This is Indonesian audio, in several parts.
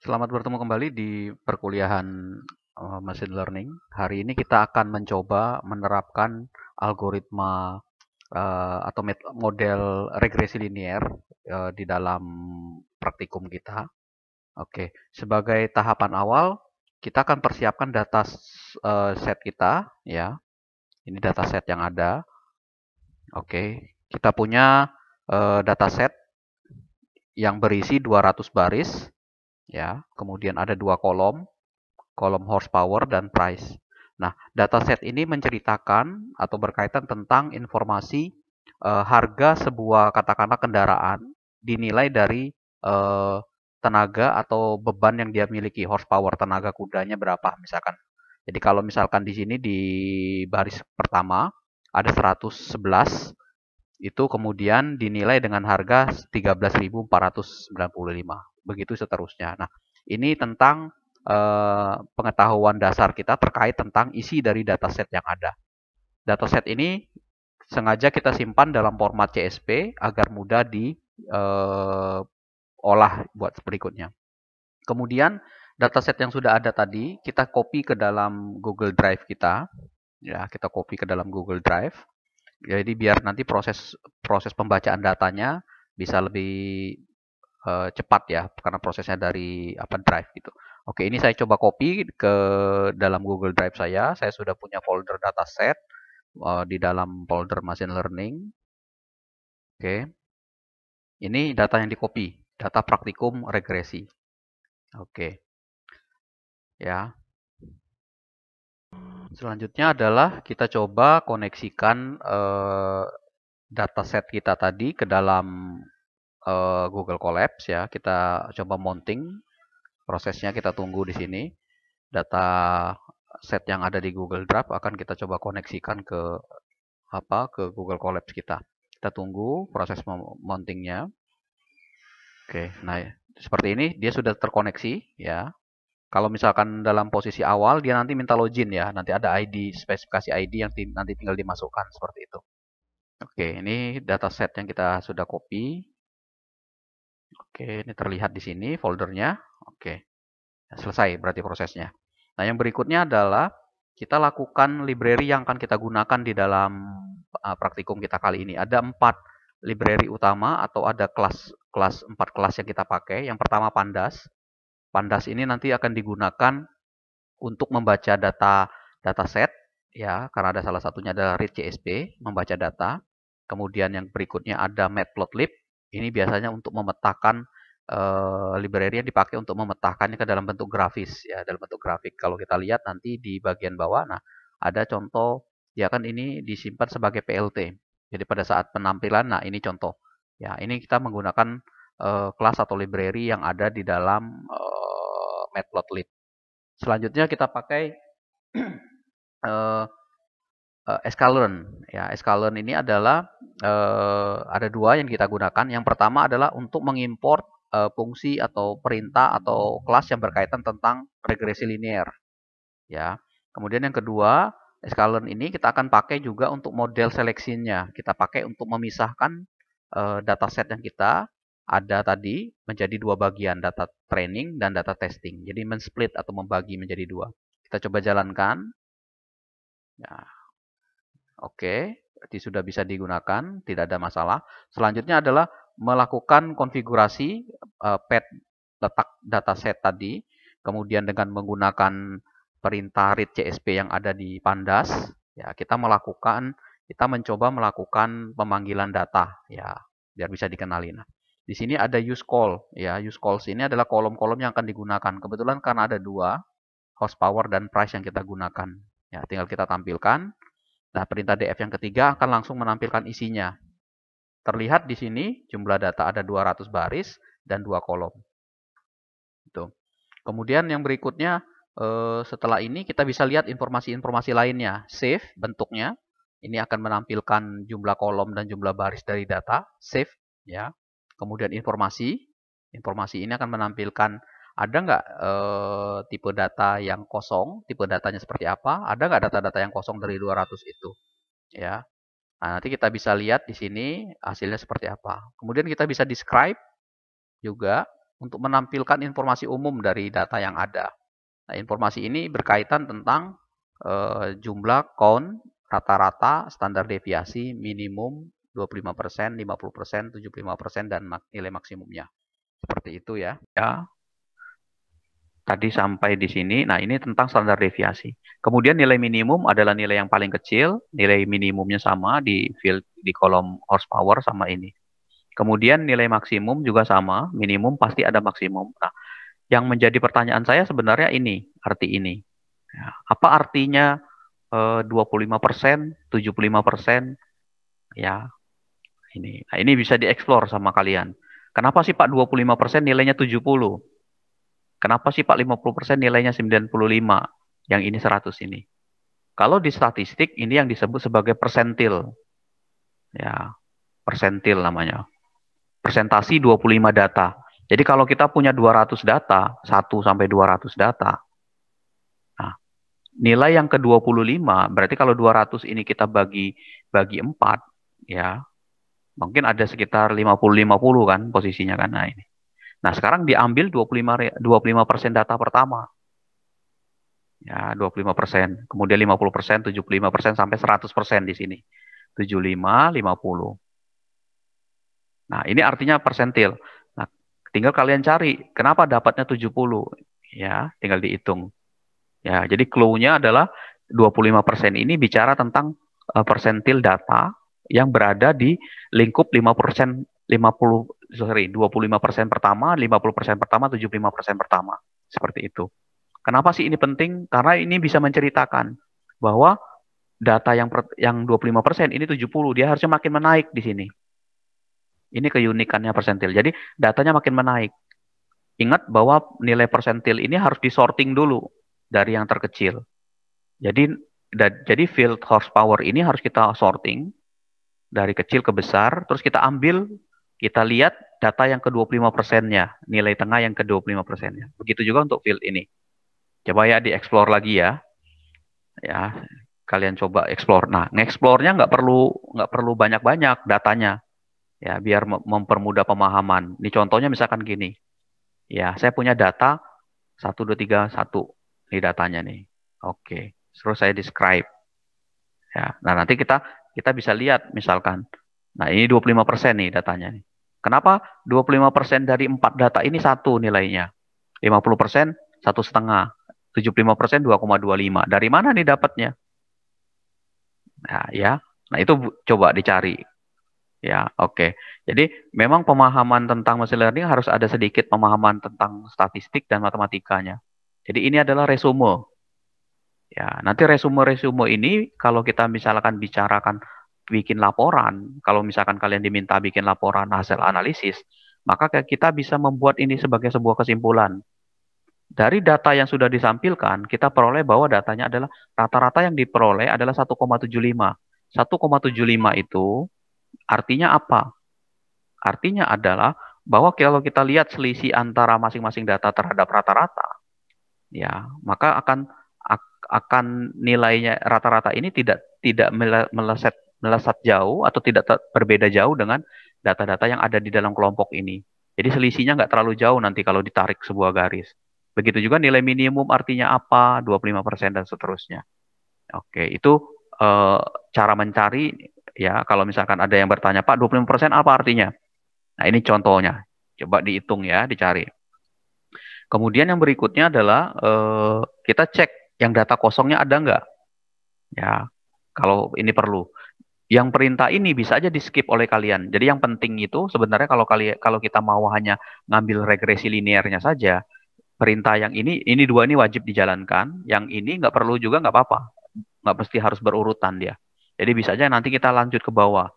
Selamat bertemu kembali di perkuliahan Machine Learning. Hari ini kita akan mencoba menerapkan algoritma atau model regresi linear di dalam praktikum kita. Oke, sebagai tahapan awal kita akan persiapkan data set kita, ya. Ini data set yang ada. Oke, kita punya data set yang berisi 200 baris, ya. Kemudian ada dua kolom horsepower dan price. Nah, dataset ini menceritakan atau berkaitan tentang informasi harga sebuah katakanlah kendaraan dinilai dari tenaga atau beban yang dia miliki, horsepower, tenaga kudanya berapa misalkan. Jadi kalau misalkan di sini di baris pertama ada 111, itu kemudian dinilai dengan harga 13.495. Begitu seterusnya. Nah, ini tentang pengetahuan dasar kita terkait tentang isi dari dataset yang ada. Dataset ini sengaja kita simpan dalam format CSV agar mudah diolah buat berikutnya. Kemudian dataset yang sudah ada tadi kita copy ke dalam Google Drive kita. Ya, kita copy ke dalam Google Drive. Jadi biar nanti proses pembacaan datanya bisa lebih cepat ya, karena prosesnya dari drive gitu. Oke, ini saya coba copy ke dalam Google Drive saya. Saya sudah punya folder dataset di dalam folder machine learning. Oke, ini data yang di copy, data praktikum regresi. Oke, ya. Selanjutnya adalah kita coba koneksikan dataset kita tadi ke dalam Google Colabs ya. Kita coba mounting. Prosesnya kita tunggu di sini. Data set yang ada di Google Drive akan kita coba koneksikan ke Google Colabs kita. Kita tunggu proses mountingnya. Oke, nah seperti ini dia sudah terkoneksi ya. Kalau misalkan dalam posisi awal dia nanti minta login ya, nanti ada ID, spesifikasi ID yang nanti tinggal dimasukkan seperti itu. Oke, ini dataset yang kita sudah copy. Oke, ini terlihat di sini foldernya. Oke, selesai berarti prosesnya. Nah, yang berikutnya adalah kita lakukan library yang akan kita gunakan di dalam praktikum kita kali ini. Ada 4 library utama atau ada 4 kelas yang kita pakai. Yang pertama Pandas. Pandas ini nanti akan digunakan untuk membaca dataset ya, karena ada salah satunya adalah read CSV, membaca data. Kemudian yang berikutnya ada matplotlib. Ini biasanya untuk memetakan library yang dipakai untuk memetakannya ke dalam bentuk grafis ya, dalam bentuk grafik. Kalau kita lihat nanti di bagian bawah, nah ada contoh ya, kan ini disimpan sebagai PLT. Jadi pada saat penampilan, nah ini contoh. Ya, ini kita menggunakan kelas atau library yang ada di dalam matplotlib. Selanjutnya kita pakai sklearn. Ya, sklearn ini adalah ada dua yang kita gunakan. Yang pertama adalah untuk mengimport fungsi atau perintah atau kelas yang berkaitan tentang regresi linear. Ya. Kemudian yang kedua, sklearn ini kita akan pakai juga untuk model seleksinya. Kita pakai untuk memisahkan dataset yang kita ada tadi menjadi dua bagian, data training dan data testing. Jadi men-split atau membagi menjadi dua. Kita coba jalankan. Ya. Oke, berarti sudah bisa digunakan, tidak ada masalah. Selanjutnya adalah melakukan konfigurasi pad letak dataset tadi, kemudian dengan menggunakan perintah read CSV yang ada di Pandas, ya kita mencoba melakukan pemanggilan data, ya biar bisa dikenali. Nah, di sini ada use call, ya use calls ini adalah kolom-kolom yang akan digunakan. Kebetulan karena ada dua, horsepower dan price yang kita gunakan, ya tinggal kita tampilkan. Nah, perintah df yang ketiga akan langsung menampilkan isinya. Terlihat di sini jumlah data ada 200 baris dan 2 kolom. Itu. Kemudian yang berikutnya, setelah ini kita bisa lihat informasi-informasi lainnya. Save bentuknya. Ini akan menampilkan jumlah kolom dan jumlah baris dari data. Save ya. Kemudian informasi. Informasi ini akan menampilkan ada nggak tipe data yang kosong, tipe datanya seperti apa, ada nggak data-data yang kosong dari 200 itu, ya. Nah, nanti kita bisa lihat di sini hasilnya seperti apa. Kemudian kita bisa describe juga untuk menampilkan informasi umum dari data yang ada. Nah, informasi ini berkaitan tentang jumlah count, rata-rata, standar deviasi, minimum 25%, 50%, 75%, dan nilai maksimumnya. Seperti itu ya. Ya. Tadi sampai di sini. Nah, ini tentang standar deviasi. Kemudian nilai minimum adalah nilai yang paling kecil. Nilai minimumnya sama di field di kolom horsepower sama ini. Kemudian nilai maksimum juga sama. Minimum pasti ada maksimum. Nah, yang menjadi pertanyaan saya sebenarnya ini, arti ini. Ya, apa artinya 25%, 75%? Ya, ini. Nah, ini bisa dieksplor sama kalian. Kenapa sih Pak 25% nilainya 70? Kenapa sih Pak 50% nilainya 95? Yang ini 100 ini. Kalau di statistik ini yang disebut sebagai persentil. Ya, persentil namanya. Presentasi 25 data. Jadi kalau kita punya 200 data, 1 sampai 200 data. Nah, nilai yang ke-25 berarti kalau 200 ini kita bagi 4 ya. Mungkin ada sekitar 50-50 kan posisinya kan. Nah, ini. Nah, sekarang diambil 25% data pertama. Ya, 25%. Kemudian 50%, 75% sampai 100% di sini. 75, 50. Nah, ini artinya persentil. Nah, tinggal kalian cari kenapa dapatnya 70. Ya, tinggal dihitung. Ya, jadi clue-nya adalah 25% ini bicara tentang persentil data yang berada di lingkup 5%, 25% pertama, 50% pertama, 75% pertama. Seperti itu. Kenapa sih ini penting? Karena ini bisa menceritakan bahwa data yang 25% ini 70, dia harusnya makin menaik di sini. Ini keunikannya persentil. Jadi datanya makin menaik. Ingat bahwa nilai persentil ini harus disorting dulu dari yang terkecil. Jadi field horsepower ini harus kita sorting dari kecil ke besar, terus kita ambil, kita lihat data yang ke-25%-nya, nilai tengah yang ke-25%-nya. Begitu juga untuk field ini. Coba ya dieksplor lagi ya. Ya, kalian coba explore. Nah, nge-explore-nya nggak perlu banyak-banyak datanya. Ya, biar mempermudah pemahaman. Ini contohnya misalkan gini. Ya, saya punya data 1 2 3 1. Ini datanya nih. Oke. Terus saya describe. Ya, nah nanti kita bisa lihat misalkan. Nah, ini 25% nih datanya nih. Kenapa 25% dari 4 data ini satu nilainya? 50% 1,5. 75% 2,25. Dari mana nih dapatnya? Nah, ya. Nah, itu coba dicari. Ya, oke. Jadi memang pemahaman tentang machine learning harus ada sedikit pemahaman tentang statistik dan matematikanya. Jadi ini adalah resume. Ya, nanti resume-resume ini kalau kita misalkan bicarakan bikin laporan, kalau misalkan kalian diminta bikin laporan hasil analisis, maka kita bisa membuat ini sebagai sebuah kesimpulan. Dari data yang sudah disampilkan, kita peroleh bahwa datanya adalah rata-rata yang diperoleh adalah 1,75. 1,75 itu artinya apa? Artinya adalah bahwa kalau kita lihat selisih antara masing-masing data terhadap rata-rata, ya, maka akan nilainya rata-rata ini tidak melesat jauh atau tidak berbeda jauh dengan data-data yang ada di dalam kelompok ini. Jadi selisihnya nggak terlalu jauh nanti kalau ditarik sebuah garis. Begitu juga nilai minimum artinya apa, 25% dan seterusnya. Oke, itu eh, cara mencari ya. Kalau misalkan ada yang bertanya, Pak, 25% apa artinya? Nah, ini contohnya. Coba dihitung ya, dicari. Kemudian yang berikutnya adalah kita cek yang data kosongnya ada nggak? Ya, kalau ini perlu. Yang perintah ini bisa aja di skip oleh kalian. Jadi yang penting itu sebenarnya kalau kita mau hanya ngambil regresi linearnya saja, perintah yang ini dua ini wajib dijalankan. Yang ini nggak perlu juga nggak apa-apa. Nggak mesti harus berurutan dia. Jadi bisa aja nanti kita lanjut ke bawah.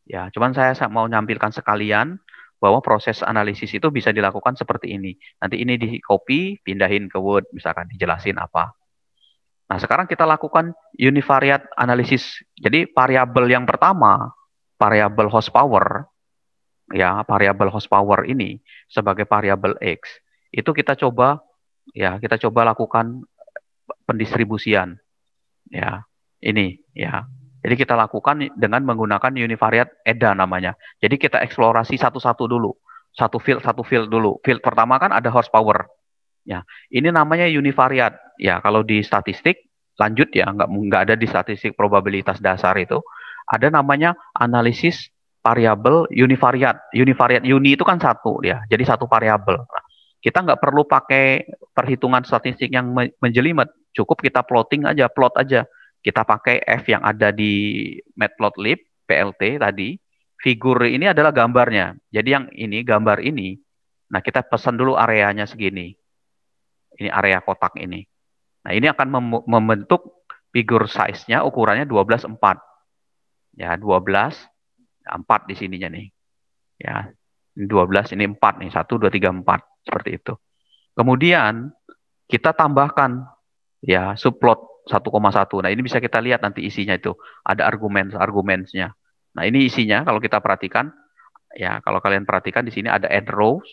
Ya, cuman saya mau nyampilkan sekalian bahwa proses analisis itu bisa dilakukan seperti ini. Nanti ini di copy, pindahin ke Word, misalkan dijelasin apa. Nah, sekarang kita lakukan univariate analisis. Jadi variabel yang pertama, variabel horsepower, ya, variabel horsepower ini sebagai variabel X, itu kita coba lakukan pendistribusian. Ya, ini ya. Jadi kita lakukan dengan menggunakan univariate EDA namanya. Jadi kita eksplorasi satu-satu dulu. satu field dulu. Field pertama kan ada horsepower. Ya, ini namanya univariat. Ya, kalau di statistik lanjut ya, nggak ada di statistik probabilitas dasar itu. Ada namanya analisis variabel univariat. Univariat uni itu kan satu ya, jadi satu variabel. Nah, kita nggak perlu pakai perhitungan statistik yang menjelimet, cukup kita plotting aja, plot aja. Kita pakai F yang ada di Matplotlib, PLT tadi. Figur ini adalah gambarnya. Jadi yang ini gambar ini. Nah, kita pesan dulu areanya segini. Ini area kotak ini. Nah, ini akan membentuk figur size-nya ukurannya 12:4. Ya, 12:4 di sininya nih. Ya, ini 12, ini 4 nih. 1, 2, 3, 4. Seperti itu. Kemudian, kita tambahkan ya subplot 1,1. Nah, ini bisa kita lihat nanti isinya itu. Ada argumen-argumennya. Nah, ini isinya kalau kita perhatikan, ya kalau kalian perhatikan di sini ada n rows,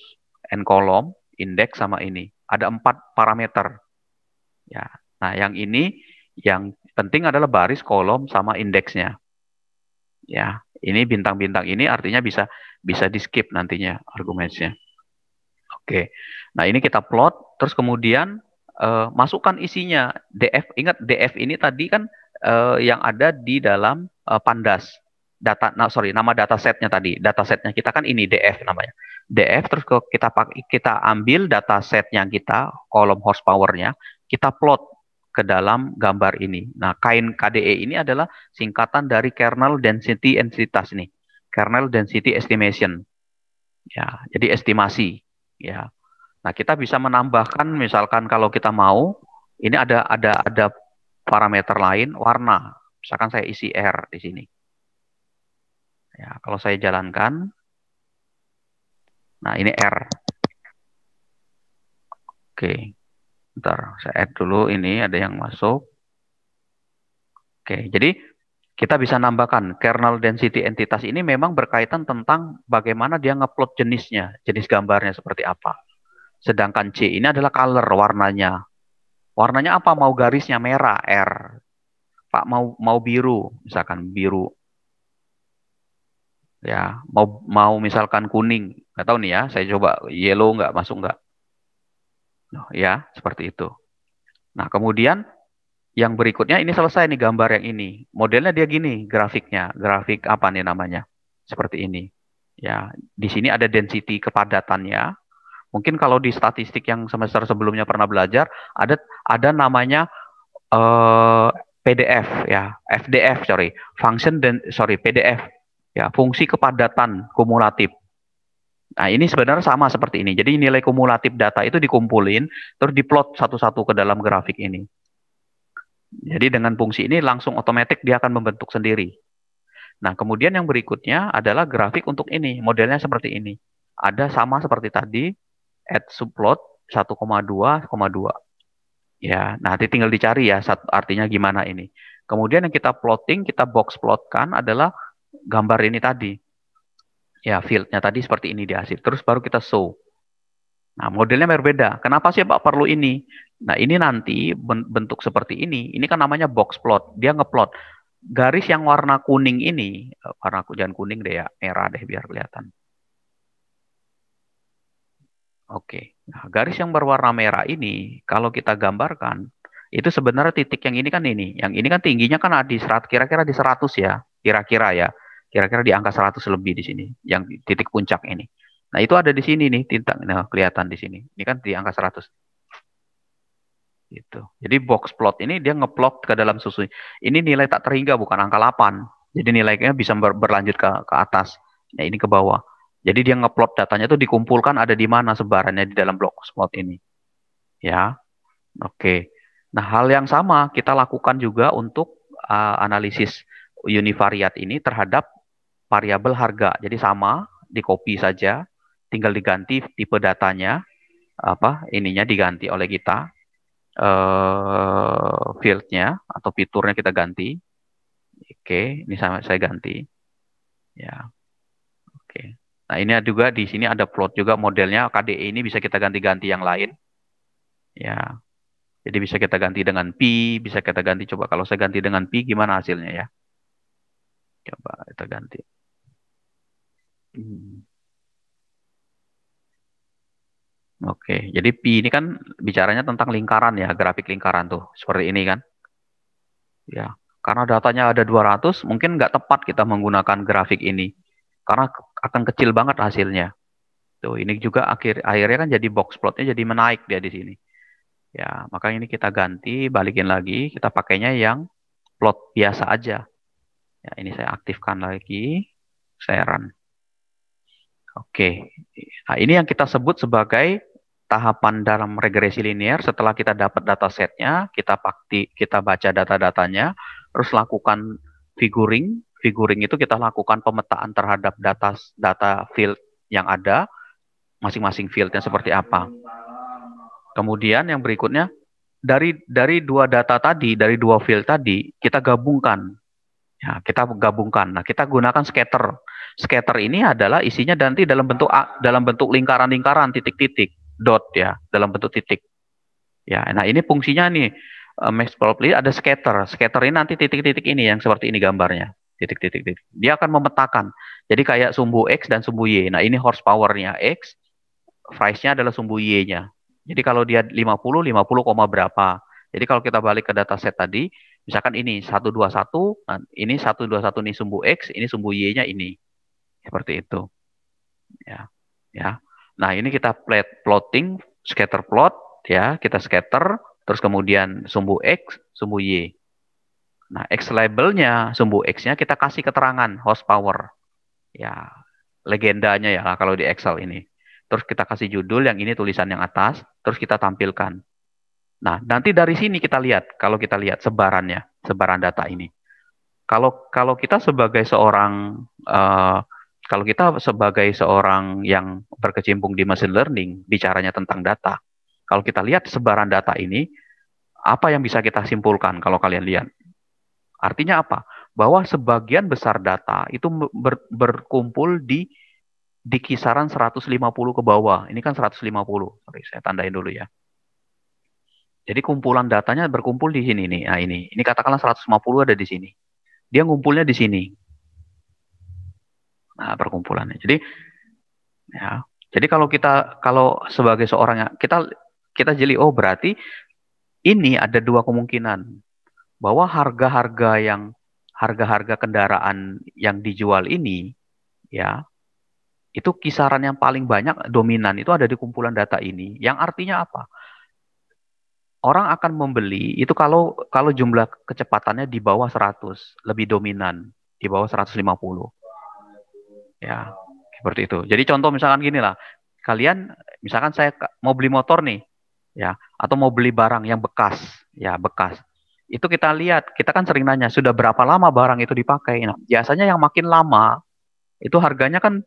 n column, index sama ini. Ada 4 parameter. Ya. Nah, yang ini yang penting adalah baris, kolom sama indeksnya. Ya, ini bintang-bintang ini artinya bisa di skip nantinya argumennya. Oke. Nah, ini kita plot terus kemudian masukkan isinya. DF, ingat DF ini tadi kan yang ada di dalam Pandas. Nama datasetnya tadi. Datasetnya kita kan ini DF namanya. DF terus kita ambil datasetnya kita, kolom horsepower-nya, kita plot ke dalam gambar ini. Nah, kain KDE ini adalah singkatan dari kernel density entitas nih. Kernel density estimation. Ya, jadi estimasi, ya. Nah, kita bisa menambahkan misalkan kalau kita mau, ini ada parameter lain warna. Misalkan saya isi R di sini. Ya, kalau saya jalankan, nah ini R. Oke, bentar, saya add dulu ini ada yang masuk. Oke, jadi kita bisa nambahkan kernel density entitas ini memang berkaitan tentang bagaimana dia ngeplot jenisnya, jenis gambarnya seperti apa. Sedangkan C ini adalah color, warnanya. Warnanya apa? Mau garisnya merah, R. Pak mau biru, misalkan biru. Ya, mau misalkan kuning. Nggak tahu nih ya, saya coba yellow nggak masuk nggak. Nah, ya, seperti itu. Nah, kemudian yang berikutnya ini selesai nih gambar yang ini. Modelnya dia gini, grafiknya. Grafik apa nih namanya? Seperti ini. Ya, di sini ada density kepadatannya. Mungkin kalau di statistik yang semester sebelumnya pernah belajar, ada namanya PDF ya, FDF PDF ya, fungsi kepadatan kumulatif. Nah, ini sebenarnya sama seperti ini. Jadi nilai kumulatif data itu dikumpulin terus diplot satu-satu ke dalam grafik ini. Jadi dengan fungsi ini langsung otomatis dia akan membentuk sendiri. Nah, kemudian yang berikutnya adalah grafik untuk ini. Modelnya seperti ini. Ada sama seperti tadi, add subplot 1,2,2. Ya, nanti tinggal dicari ya artinya gimana ini. Kemudian yang kita plotting, kita box plotkan adalah gambar ini tadi. Ya, fieldnya tadi seperti ini di hasil. Terus baru kita show. Nah, modelnya berbeda. Kenapa sih Pak perlu ini? Nah, ini nanti bentuk seperti ini. Ini kan namanya box plot. Dia ngeplot. Garis yang warna kuning ini, warna jangan kuning deh ya, merah deh biar kelihatan. Oke. Nah, garis yang berwarna merah ini, kalau kita gambarkan, itu sebenarnya titik yang ini kan ini. Yang ini kan tingginya kan di kira-kira di 100 ya. Kira-kira ya. Kira-kira di angka 100 lebih di sini. Yang titik puncak ini. Nah, itu ada di sini nih tintang. Nah, kelihatan di sini. Ini kan di angka 100. Gitu. Jadi box plot ini dia ngeplot ke dalam susu. Ini nilai tak terhingga bukan angka 8. Jadi nilainya bisa berlanjut ke atas. Nah, ini ke bawah. Jadi dia ngeplot datanya itu dikumpulkan ada di mana sebarannya di dalam box plot ini. Ya. Oke. Nah, hal yang sama kita lakukan juga untuk analisis univariat ini terhadap variabel harga. Jadi sama, di copy saja, tinggal diganti tipe datanya, ininya diganti oleh kita, fieldnya atau fiturnya kita ganti. Oke, ini saya ganti. Ya, oke. Nah, ini juga di sini ada plot juga modelnya KDE ini bisa kita ganti-ganti yang lain. Ya, jadi bisa kita ganti dengan Pi, bisa kita ganti. Coba kalau saya ganti dengan Pi, gimana hasilnya ya? Coba kita ganti. Oke, jadi pi ini kan bicaranya tentang lingkaran ya, grafik lingkaran tuh, seperti ini kan. Ya, karena datanya ada 200, mungkin nggak tepat kita menggunakan grafik ini. Karena akan kecil banget hasilnya. Tuh, ini juga akhirnya kan jadi box plotnya jadi menaik dia di sini. Ya, maka ini kita ganti, balikin lagi, kita pakainya yang plot biasa aja. Ya, ini saya aktifkan lagi, saya run. Oke, nah ini yang kita sebut sebagai tahapan dalam regresi linear. Setelah kita dapat datasetnya, kita baca data-datanya, terus lakukan figuring. Figuring itu kita lakukan pemetaan terhadap data field yang ada, masing-masing fieldnya seperti apa. Kemudian yang berikutnya, dari dua data tadi, dari dua field tadi, kita gabungkan. Ya, kita gabungkan. Nah, kita gunakan scatter. Scatter ini adalah isinya nanti dalam bentuk lingkaran-lingkaran, titik-titik, dot ya, dalam bentuk titik. Ya, nah ini fungsinya nih, max probably ada scatter. Scatter ini nanti titik-titik ini yang seperti ini gambarnya, titik-titik. Dia akan memetakan. Jadi kayak sumbu X dan sumbu Y. Nah, ini horsepower-nya X, price-nya adalah sumbu Y-nya. Jadi kalau dia 50 berapa. Jadi kalau kita balik ke dataset tadi, misalkan ini 121, nah ini 121 ini sumbu X, ini sumbu Y-nya ini. Seperti itu. Ya. Ya. Nah, ini kita plotting, scatter plot ya, kita scatter terus kemudian sumbu X, sumbu Y. Nah, X labelnya, sumbu X-nya kita kasih keterangan horsepower. Ya, legendanya ya kalau di Excel ini. Terus kita kasih judul yang ini tulisan yang atas, terus kita tampilkan. Nah, nanti dari sini kita lihat, kalau kita lihat sebarannya, sebaran data ini. Kalau kita sebagai seorang kalau kita sebagai seorang yang berkecimpung di machine learning, bicaranya tentang data. Kalau kita lihat sebaran data ini, apa yang bisa kita simpulkan kalau kalian lihat? Artinya apa? Bahwa sebagian besar data itu berkumpul di kisaran 150 ke bawah. Ini kan 150. Sorry, saya tandain dulu ya. Jadi kumpulan datanya berkumpul di sini nih. Nah, ini katakanlah 150 ada di sini. Dia ngumpulnya di sini. Nah, perkumpulannya. Jadi ya. Jadi kalau sebagai seorang yang kita jeli, oh berarti ini ada dua kemungkinan bahwa harga-harga kendaraan yang dijual ini ya itu kisaran yang paling banyak dominan itu ada di kumpulan data ini. Yang artinya apa? Orang akan membeli itu kalau jumlah kecepatannya di bawah 100, lebih dominan, di bawah 150. Ya, seperti itu. Jadi contoh misalkan gini lah, kalian misalkan saya mau beli motor nih, ya, atau mau beli barang yang bekas, ya bekas. Itu kita lihat, kita kan sering nanya, sudah berapa lama barang itu dipakai. Nah, biasanya yang makin lama itu harganya kan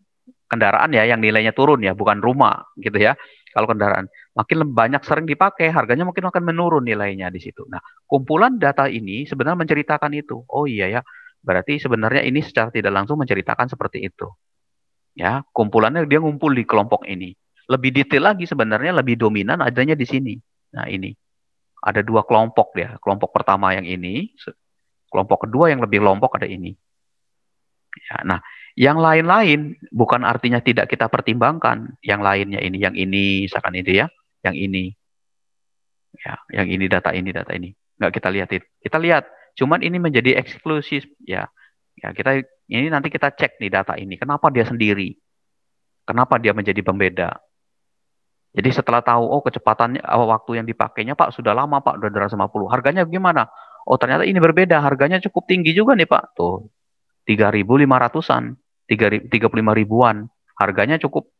kendaraan ya yang nilainya turun ya, bukan rumah gitu ya. Kalau kendaraan makin banyak sering dipakai, harganya mungkin akan menurun nilainya di situ. Nah, kumpulan data ini sebenarnya menceritakan itu. Oh iya ya, berarti sebenarnya ini secara tidak langsung menceritakan seperti itu. Ya, kumpulannya dia ngumpul di kelompok ini. Lebih detail lagi sebenarnya lebih dominan adanya di sini. Nah, ini. Ada dua kelompok ya. Kelompok pertama yang ini, kelompok kedua yang lebih kelompok ada ini. Ya, nah, yang lain-lain bukan artinya tidak kita pertimbangkan. Yang lainnya yang ini, misalkan ini ya, yang ini. Ya, yang ini data ini, data ini. Nggak kita lihatin. Kita lihat, cuman ini menjadi eksklusif ya. Ya, ini nanti kita cek nih data ini. Kenapa dia sendiri? Kenapa dia menjadi pembeda? Jadi setelah tahu, oh kecepatannya, waktu yang dipakainya Pak sudah lama Pak, udah 250. Harganya gimana? Oh ternyata ini berbeda, harganya cukup tinggi juga nih Pak. Tuh, 3.500-an, 35 ribuan. Harganya cukup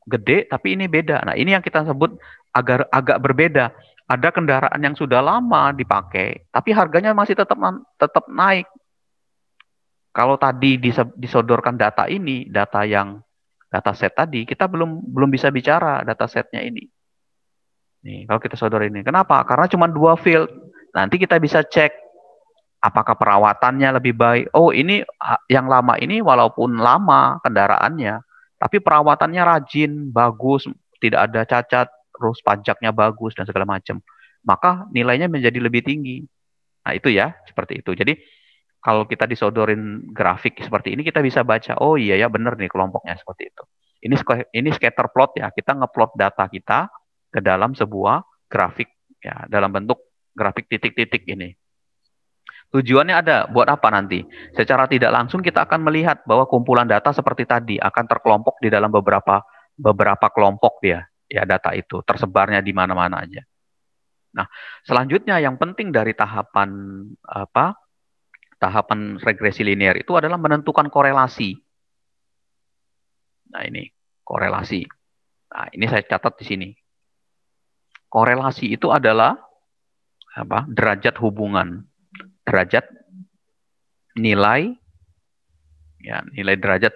gede, tapi ini beda. Nah ini yang kita sebut agak berbeda. Ada kendaraan yang sudah lama dipakai, tapi harganya masih tetap naik. Kalau tadi disodorkan data ini, data set tadi, kita belum bisa bicara data setnya ini. Nih, kalau kita sodor ini. Kenapa? Karena cuma dua field. Nanti kita bisa cek apakah perawatannya lebih baik. Oh, ini yang lama ini walaupun lama kendaraannya, tapi perawatannya rajin, bagus, tidak ada cacat, terus pajaknya bagus dan segala macam. Maka nilainya menjadi lebih tinggi. Nah, itu ya, seperti itu. Jadi kalau kita disodorin grafik seperti ini, kita bisa baca, oh iya ya benar nih kelompoknya seperti itu. Ini scatter plot ya. Kita ngeplot data kita ke dalam sebuah grafik ya, dalam bentuk grafik titik-titik ini. Tujuannya ada buat apa nanti? Secara tidak langsung kita akan melihat bahwa kumpulan data seperti tadi akan terkelompok di dalam beberapa kelompok ya data itu tersebarnya di mana-mana aja. Nah, selanjutnya yang penting dari tahapan regresi linear itu adalah menentukan korelasi. Nah, ini korelasi. Nah, ini saya catat di sini. Korelasi itu adalah derajat hubungan, derajat nilai derajat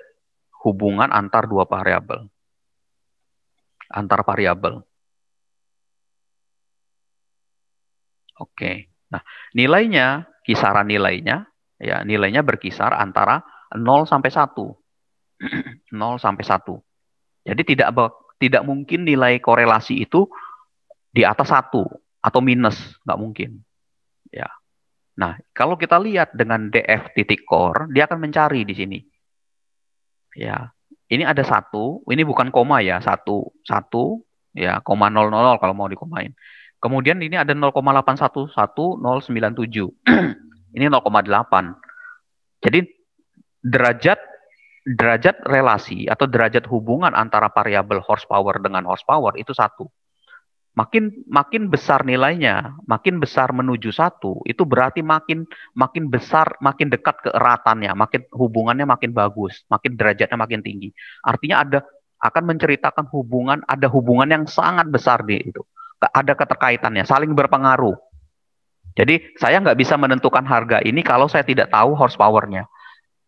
hubungan antar dua variabel. Antar variabel. Oke. Nah, nilainya, kisaran nilainya nilainya berkisar antara 0 sampai 1. 0 sampai 1. Jadi tidak mungkin nilai korelasi itu di atas 1 atau minus, nggak mungkin. Ya. Nah, kalau kita lihat dengan df titik core, dia akan mencari di sini. Ya. Ini ada 1, ini bukan koma ya, 1 ya, koma 000 kalau mau dikomain. Kemudian ini ada 0,811097. Ini 0,8. Jadi derajat relasi atau derajat hubungan antara variabel horsepower dengan horsepower itu 1. Makin besar nilainya, makin besar menuju 1, itu berarti makin besar, makin dekat ke eratannya, makin hubungannya makin bagus, makin derajatnya makin tinggi. Artinya akan menceritakan ada hubungan yang sangat besar di itu. Ada keterkaitannya, saling berpengaruh. Jadi saya nggak bisa menentukan harga ini kalau saya tidak tahu horsepower-nya.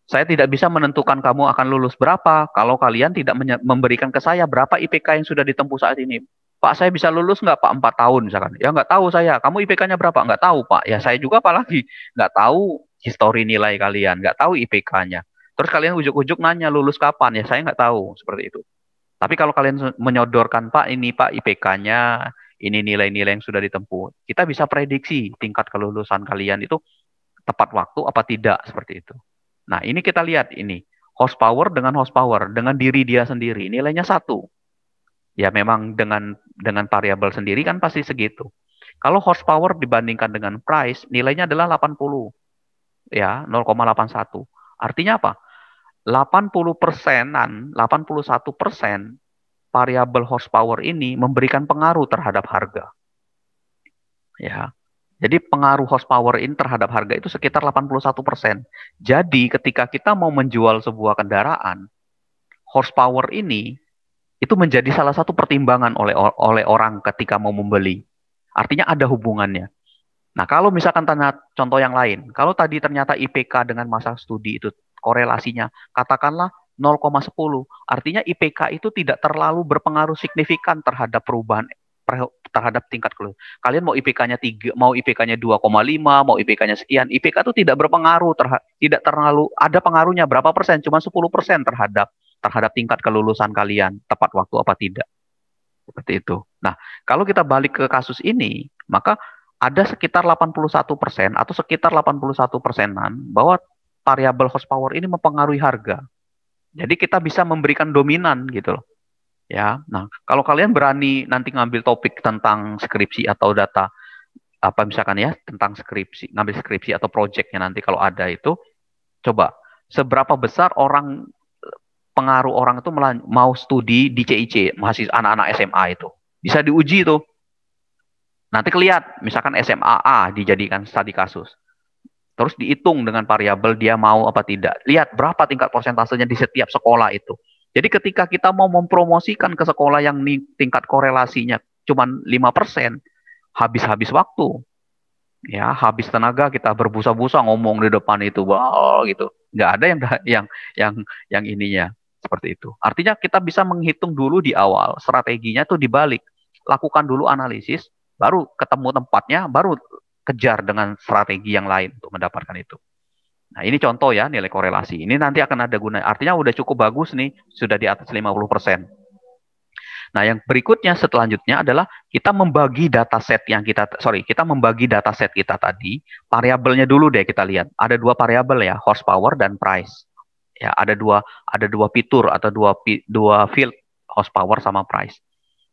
Saya tidak bisa menentukan kamu akan lulus berapa kalau kalian tidak memberikan ke saya berapa IPK yang sudah ditempuh saat ini. Pak, saya bisa lulus nggak Pak 4 tahun misalkan? Ya nggak tahu saya. Kamu IPK-nya berapa? Nggak tahu Pak. Ya saya juga apalagi nggak tahu histori nilai kalian, nggak tahu IPK-nya. Terus kalian ujuk-ujuk nanya lulus kapan? Ya saya nggak tahu seperti itu. Tapi kalau kalian menyodorkan Pak ini Pak IPK-nya, ini nilai-nilai yang sudah ditempuh, kita bisa prediksi tingkat kelulusan kalian itu tepat waktu apa tidak seperti itu. Nah ini kita lihat ini horsepower dengan diri dia sendiri nilainya 1. Ya memang dengan variabel sendiri kan pasti segitu. Kalau horsepower dibandingkan dengan price, nilainya adalah 80. Ya, 0,81. Artinya apa? 80%-an, 81% variabel horsepower ini memberikan pengaruh terhadap harga. Ya. Jadi pengaruh horsepower ini terhadap harga itu sekitar 81%. Jadi ketika kita mau menjual sebuah kendaraan, horsepower ini itu menjadi salah satu pertimbangan oleh orang ketika mau membeli. Artinya ada hubungannya. Nah, kalau misalkan contoh yang lain, kalau tadi ternyata IPK dengan masa studi itu korelasinya katakanlah 0,10, artinya IPK itu tidak terlalu berpengaruh signifikan terhadap perubahan terhadap tingkat kelulusan. Kalian mau IPK-nya 3, mau IPK-nya 2,5, mau IPK-nya sekian, IPK itu tidak berpengaruh tidak terlalu ada pengaruhnya berapa persen, cuma 10% terhadap tingkat kelulusan kalian tepat waktu apa tidak. Seperti itu. Nah, kalau kita balik ke kasus ini, maka ada sekitar 81% atau sekitar 81%-an bahwa variabel horsepower ini mempengaruhi harga. Jadi kita bisa memberikan dominan gitu loh. Ya. Nah, kalau kalian berani nanti ngambil topik tentang skripsi atau data apa misalkan ya tentang ngambil skripsi atau projectnya nanti kalau ada itu, coba seberapa besar pengaruh orang itu mau studi di CIC, mahasiswa anak-anak SMA itu. Bisa diuji itu. Nanti kelihatan, misalkan SMA A dijadikan studi kasus. Terus dihitung dengan variabel dia mau apa tidak. Lihat berapa tingkat persentasenya di setiap sekolah itu. Jadi ketika kita mau mempromosikan ke sekolah yang tingkat korelasinya cuma 5%, habis-habis waktu. Ya, habis tenaga kita berbusa-busa ngomong di depan itu, wow gitu. Nggak ada yang ininya. Seperti itu. Artinya kita bisa menghitung dulu di awal, strateginya itu dibalik. Lakukan dulu analisis, baru ketemu tempatnya, baru kejar dengan strategi yang lain untuk mendapatkan itu. Nah ini contoh ya nilai korelasi. Ini nanti akan ada gunanya. Artinya udah cukup bagus nih, sudah di atas 50%. Nah yang berikutnya selanjutnya adalah kita membagi dataset kita tadi, variabelnya dulu deh kita lihat. Ada 2 variabel ya, horsepower dan price. Ya, ada dua fitur atau dua field, horsepower sama price.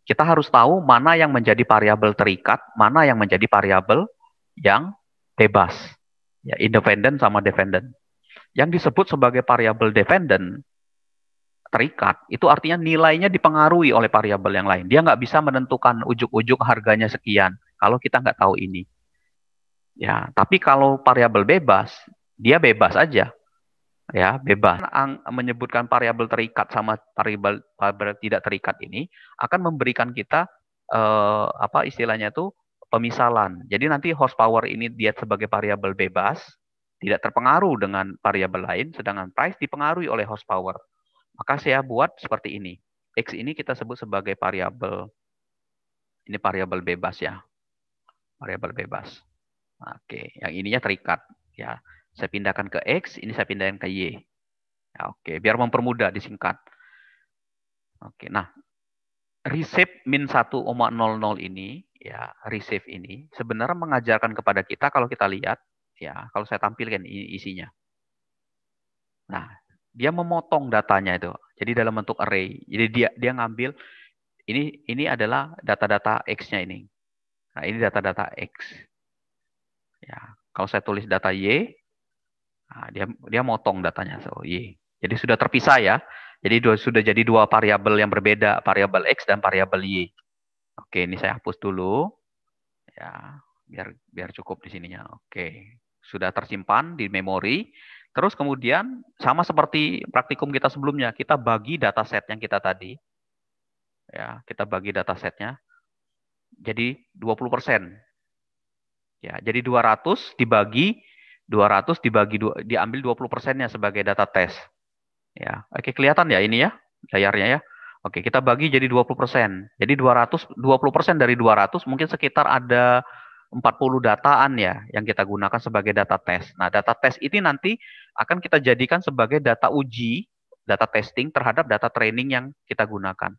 Kita harus tahu mana yang menjadi variabel terikat, mana yang menjadi variabel yang bebas. Ya, independent sama dependent. Yang disebut sebagai variabel dependent terikat, itu artinya nilainya dipengaruhi oleh variabel yang lain. Dia nggak bisa menentukan ujuk-ujuk harganya sekian kalau kita nggak tahu ini. Ya, tapi kalau variabel bebas, dia bebas aja. Ya, bebas. Menyebutkan variabel terikat sama variabel tidak terikat ini akan memberikan kita apa istilahnya itu pemisalan. Jadi nanti horsepower ini dia sebagai variabel bebas, tidak terpengaruh dengan variabel lain, sedangkan price dipengaruhi oleh horsepower. Maka saya buat seperti ini. X ini kita sebut sebagai variabel, ini variabel bebas ya, variabel bebas. Oke, yang ininya terikat ya. Saya pindahkan ke X, ini saya pindahkan ke Y. Ya, oke, biar mempermudah disingkat. Oke, nah reshape min 1,00 ini ya, reshape ini sebenarnya mengajarkan kepada kita kalau kita lihat ya, kalau saya tampilkan isinya. Nah, dia memotong datanya itu. Jadi dalam bentuk array. Jadi dia ngambil ini adalah data-data X-nya ini. Nah, ini data-data X. Ya, kalau saya tulis data Y, nah, dia motong datanya so Y. Jadi sudah terpisah ya. Jadi sudah jadi dua variabel yang berbeda, variabel X dan variabel Y. Oke, ini saya hapus dulu. Ya, biar cukup di sininya. Oke. Sudah tersimpan di memori. Terus kemudian sama seperti praktikum kita sebelumnya, kita bagi dataset yang kita tadi. Ya, kita bagi datasetnya jadi 20%. Ya, jadi 200 dibagi diambil 20%-nya sebagai data tes. Ya, oke kelihatan ya ini ya layarnya ya. Oke, kita bagi jadi 20%. Jadi 20% dari 200 mungkin sekitar ada 40 dataan ya yang kita gunakan sebagai data tes. Nah, data tes ini nanti akan kita jadikan sebagai data uji, data testing terhadap data training yang kita gunakan.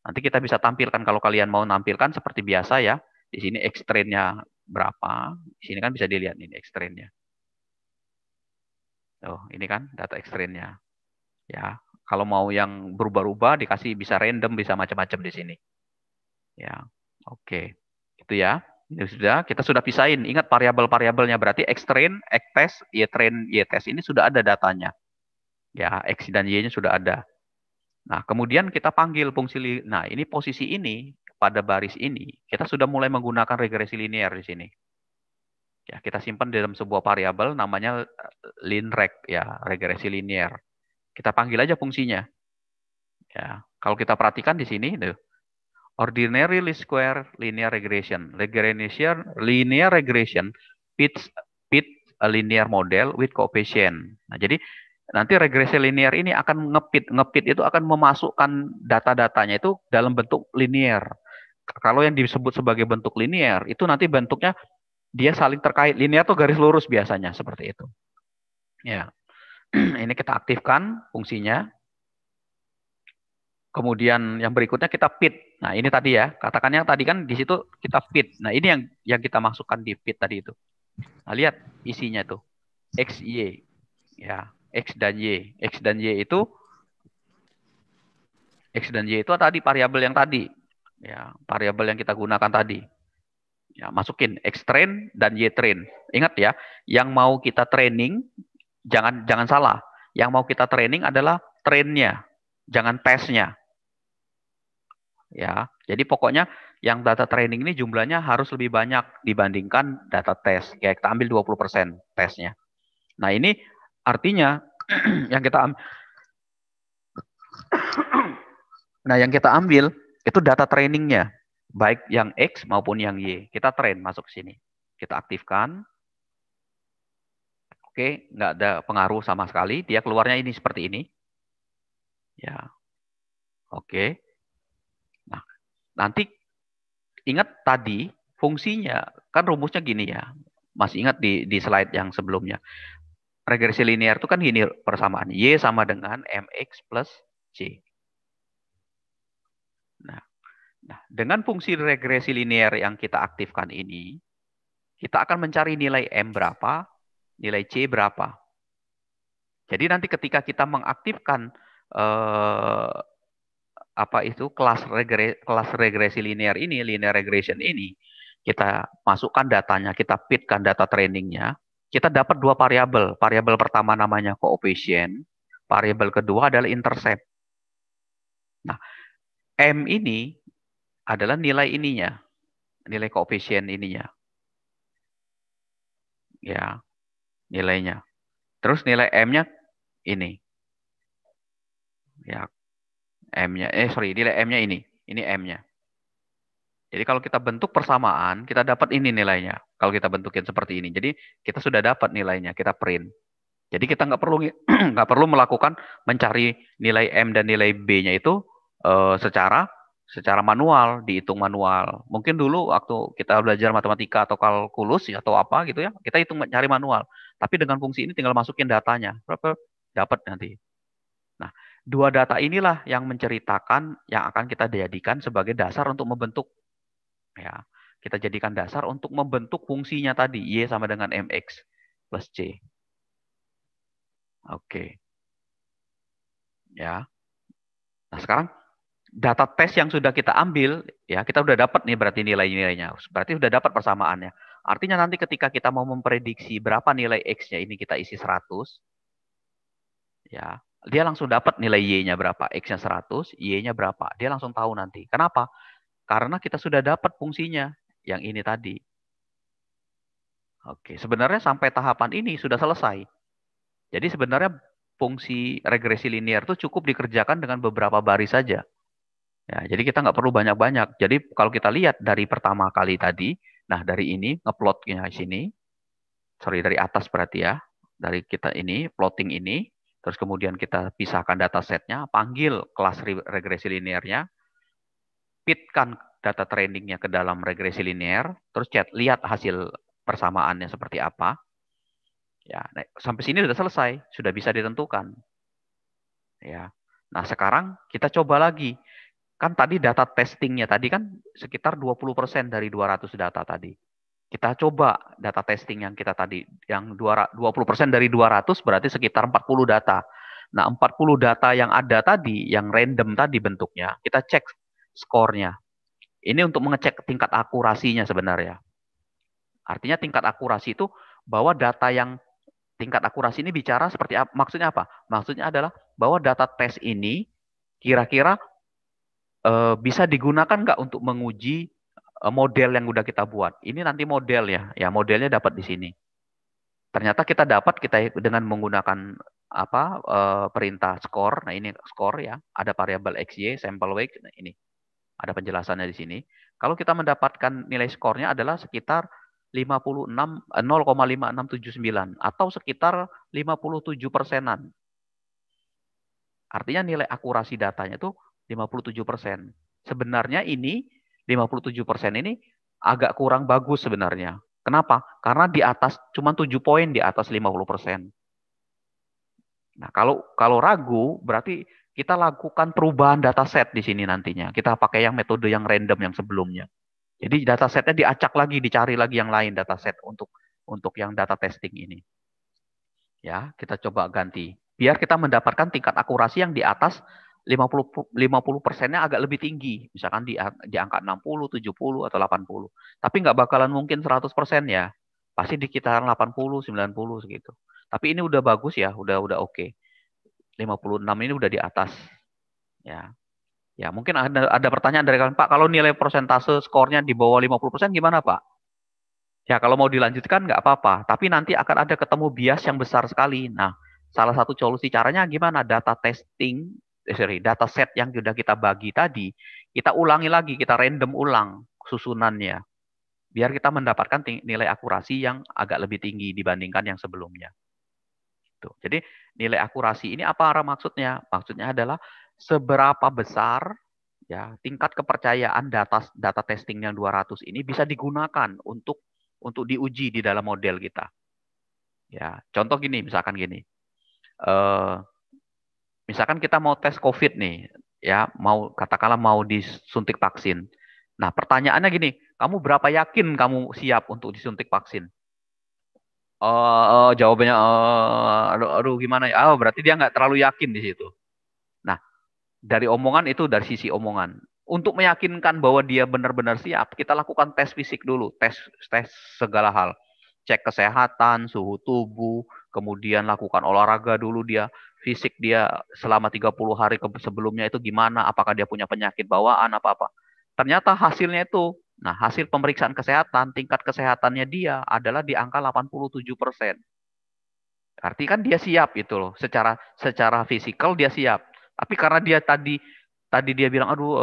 Nanti kita bisa tampilkan kalau kalian mau nampilkan seperti biasa ya. Di sini X train-nya berapa? Di sini kan bisa dilihat ini X train-nya. Oh, ini kan data X train-nya. Ya, kalau mau yang berubah-ubah dikasih bisa random, bisa macam-macam di sini. Ya, oke. Itu ya. Ini sudah, kita sudah pisahin. Ingat variabel-variabelnya berarti X train, X test, Y train, Y test ini sudah ada datanya. Ya, X dan Y-nya sudah ada. Nah, kemudian kita panggil fungsi, nah ini posisi ini, pada baris ini, kita sudah mulai menggunakan regresi linear di sini. Ya, kita simpan dalam sebuah variabel namanya linreg, ya, regresi linear. Kita panggil aja fungsinya. Ya, kalau kita perhatikan di sini, tuh, ordinary least square linear regression. Linear regression fits a linear model with coefficient. Nah, jadi nanti regresi linear ini akan ngepit itu akan memasukkan data-datanya itu dalam bentuk linear. Kalau yang disebut sebagai bentuk linear itu nanti bentuknya dia saling terkait. Linear tuh garis lurus biasanya seperti itu. Ya. Ini kita aktifkan fungsinya. Kemudian yang berikutnya kita fit. Nah, ini tadi ya. Katakan yang tadi kan di situ kita fit. Nah, ini yang kita masukkan di fit tadi itu. Nah, lihat isinya tuh. X, Y. Ya. X dan Y. X dan Y itu tadi variabel yang tadi. Ya, variabel yang kita gunakan tadi. Ya, masukin X train dan Y train. Ingat ya, yang mau kita training jangan salah. Yang mau kita training adalah trainnya, jangan tesnya. Ya, jadi pokoknya yang data training ini jumlahnya harus lebih banyak dibandingkan data tes. Ya, kita ambil 20% tesnya. Nah, ini artinya yang kita yang kita ambil itu data trainingnya, baik yang X maupun yang Y. Kita train masuk ke sini. Kita aktifkan. Oke, nggak ada pengaruh sama sekali. Dia keluarnya ini seperti ini. Ya, oke. Nah, nanti ingat tadi fungsinya kan rumusnya gini ya. Masih ingat di slide yang sebelumnya. Regresi linear itu kan gini persamaan. Y sama dengan MX plus C. Nah, dengan fungsi regresi linear yang kita aktifkan ini, kita akan mencari nilai M berapa, nilai C berapa. Jadi nanti ketika kita mengaktifkan kelas regresi linear ini, linear regression ini, kita masukkan datanya, kita fitkan data trainingnya, kita dapat dua variabel. Variabel pertama namanya coefficient, variabel kedua adalah intercept. Nah, M ini adalah nilai ininya, nilai coefficient ininya. Ya, nilainya. Terus nilai M-nya ini. Ya, M-nya, nilai M-nya ini. Ini M-nya. Jadi kalau kita bentuk persamaan, kita dapat ini nilainya. Kalau kita bentukin seperti ini. Jadi kita sudah dapat nilainya, kita print. Jadi kita nggak perlu nggak perlu melakukan mencari nilai M dan nilai B-nya itu secara manual, dihitung manual. Mungkin dulu waktu kita belajar matematika atau kalkulus atau apa gitu ya, kita hitung cari manual. Tapi dengan fungsi ini tinggal masukin datanya, dapat nanti. Nah, dua data inilah yang menceritakan yang akan kita jadikan sebagai dasar untuk membentuk, ya. Kita jadikan dasar untuk membentuk fungsinya tadi, Y sama dengan MX plus C. Oke. Ya. Nah, sekarang data tes yang sudah kita ambil, ya kita sudah dapat nih berarti nilai-nilainya. Berarti sudah dapat persamaannya. Artinya nanti ketika kita mau memprediksi berapa nilai X-nya ini kita isi 100, ya dia langsung dapat nilai Y-nya berapa. X-nya 100, Y-nya berapa. Dia langsung tahu nanti. Kenapa? Karena kita sudah dapat fungsinya yang ini tadi. Oke, sebenarnya sampai tahapan ini sudah selesai. Jadi sebenarnya fungsi regresi linear itu cukup dikerjakan dengan beberapa baris saja. Ya, jadi kita nggak perlu banyak-banyak. Jadi kalau kita lihat dari pertama kali tadi, nah dari ini ngeplotnya sini, dari atas berarti ya, dari kita ini plotting ini, terus kemudian kita pisahkan datasetnya, panggil kelas regresi linearnya, fitkan data trainingnya ke dalam regresi linear, terus lihat hasil persamaannya seperti apa. Ya, nah, sampai sini sudah selesai, sudah bisa ditentukan. Ya. Nah, sekarang kita coba lagi. Kan tadi data testingnya tadi kan sekitar 20% dari 200 data tadi. Kita coba data testing yang kita tadi, yang 20% dari 200 berarti sekitar 40 data. Nah, 40 data yang ada tadi, yang random tadi bentuknya, kita cek skornya. Ini untuk mengecek tingkat akurasinya sebenarnya. Artinya tingkat akurasi itu bahwa data yang tingkat akurasi ini bicara seperti apa? Maksudnya apa? Maksudnya adalah bahwa data tes ini kira-kira bisa digunakan nggak untuk menguji model yang udah kita buat. Ini nanti model ya modelnya dapat di sini. Ternyata kita dapat dengan menggunakan perintah score. Nah ini score ya, ada variabel xy, sample weight. Nah, ini ada penjelasannya di sini. Kalau kita mendapatkan nilai skornya adalah sekitar 0,5679 atau sekitar 57%-an. Artinya nilai akurasi datanya itu 57%. Sebenarnya ini 57% ini agak kurang bagus sebenarnya. Kenapa? Karena di atas cuma 7 poin di atas 50%. Nah, kalau ragu berarti kita lakukan perubahan dataset di sini nantinya. Kita pakai yang metode yang random yang sebelumnya. Jadi datasetnya diacak lagi, dicari lagi yang lain dataset untuk yang data testing ini. Ya, kita coba ganti. Biar kita mendapatkan tingkat akurasi yang di atas 50%-nya agak lebih tinggi. Misalkan di angka 60, 70, atau 80. Tapi nggak bakalan mungkin 100% ya. Pasti di kisaran 80, 90 segitu. Tapi ini udah bagus ya, udah oke. 56 ini udah di atas. Ya. Ya, mungkin ada pertanyaan dari kalian, Pak, kalau nilai persentase skornya di bawah 50% gimana, Pak? Ya, kalau mau dilanjutkan nggak apa-apa. Tapi nanti akan ada ketemu bias yang besar sekali. Nah, salah satu solusi caranya gimana? Data data set yang sudah kita bagi tadi, kita ulangi lagi, kita random ulang susunannya. Biar kita mendapatkan nilai akurasi yang agak lebih tinggi dibandingkan yang sebelumnya. Tuh. Jadi nilai akurasi ini apa arah maksudnya? Maksudnya adalah seberapa besar ya tingkat kepercayaan data testing yang 200 ini bisa digunakan untuk diuji di dalam model kita. Ya, contoh gini, misalkan gini. Misalkan kita mau tes COVID nih, ya, katakanlah mau disuntik vaksin. Nah, pertanyaannya gini, kamu berapa yakin kamu siap untuk disuntik vaksin? Jawabannya aduh gimana ya? Oh, berarti dia nggak terlalu yakin di situ. Nah, dari omongan itu dari sisi omongan. Untuk meyakinkan bahwa dia benar-benar siap, kita lakukan tes fisik dulu, tes segala hal. Cek kesehatan, suhu tubuh, kemudian lakukan olahraga dulu dia, fisik dia selama 30 hari sebelumnya itu gimana, apakah dia punya penyakit bawaan apa-apa. Ternyata hasilnya itu, nah hasil pemeriksaan kesehatan, tingkat kesehatannya dia adalah di angka 87%. Arti kan dia siap itu loh, secara fisikal dia siap. Tapi karena dia tadi tadi dia bilang aduh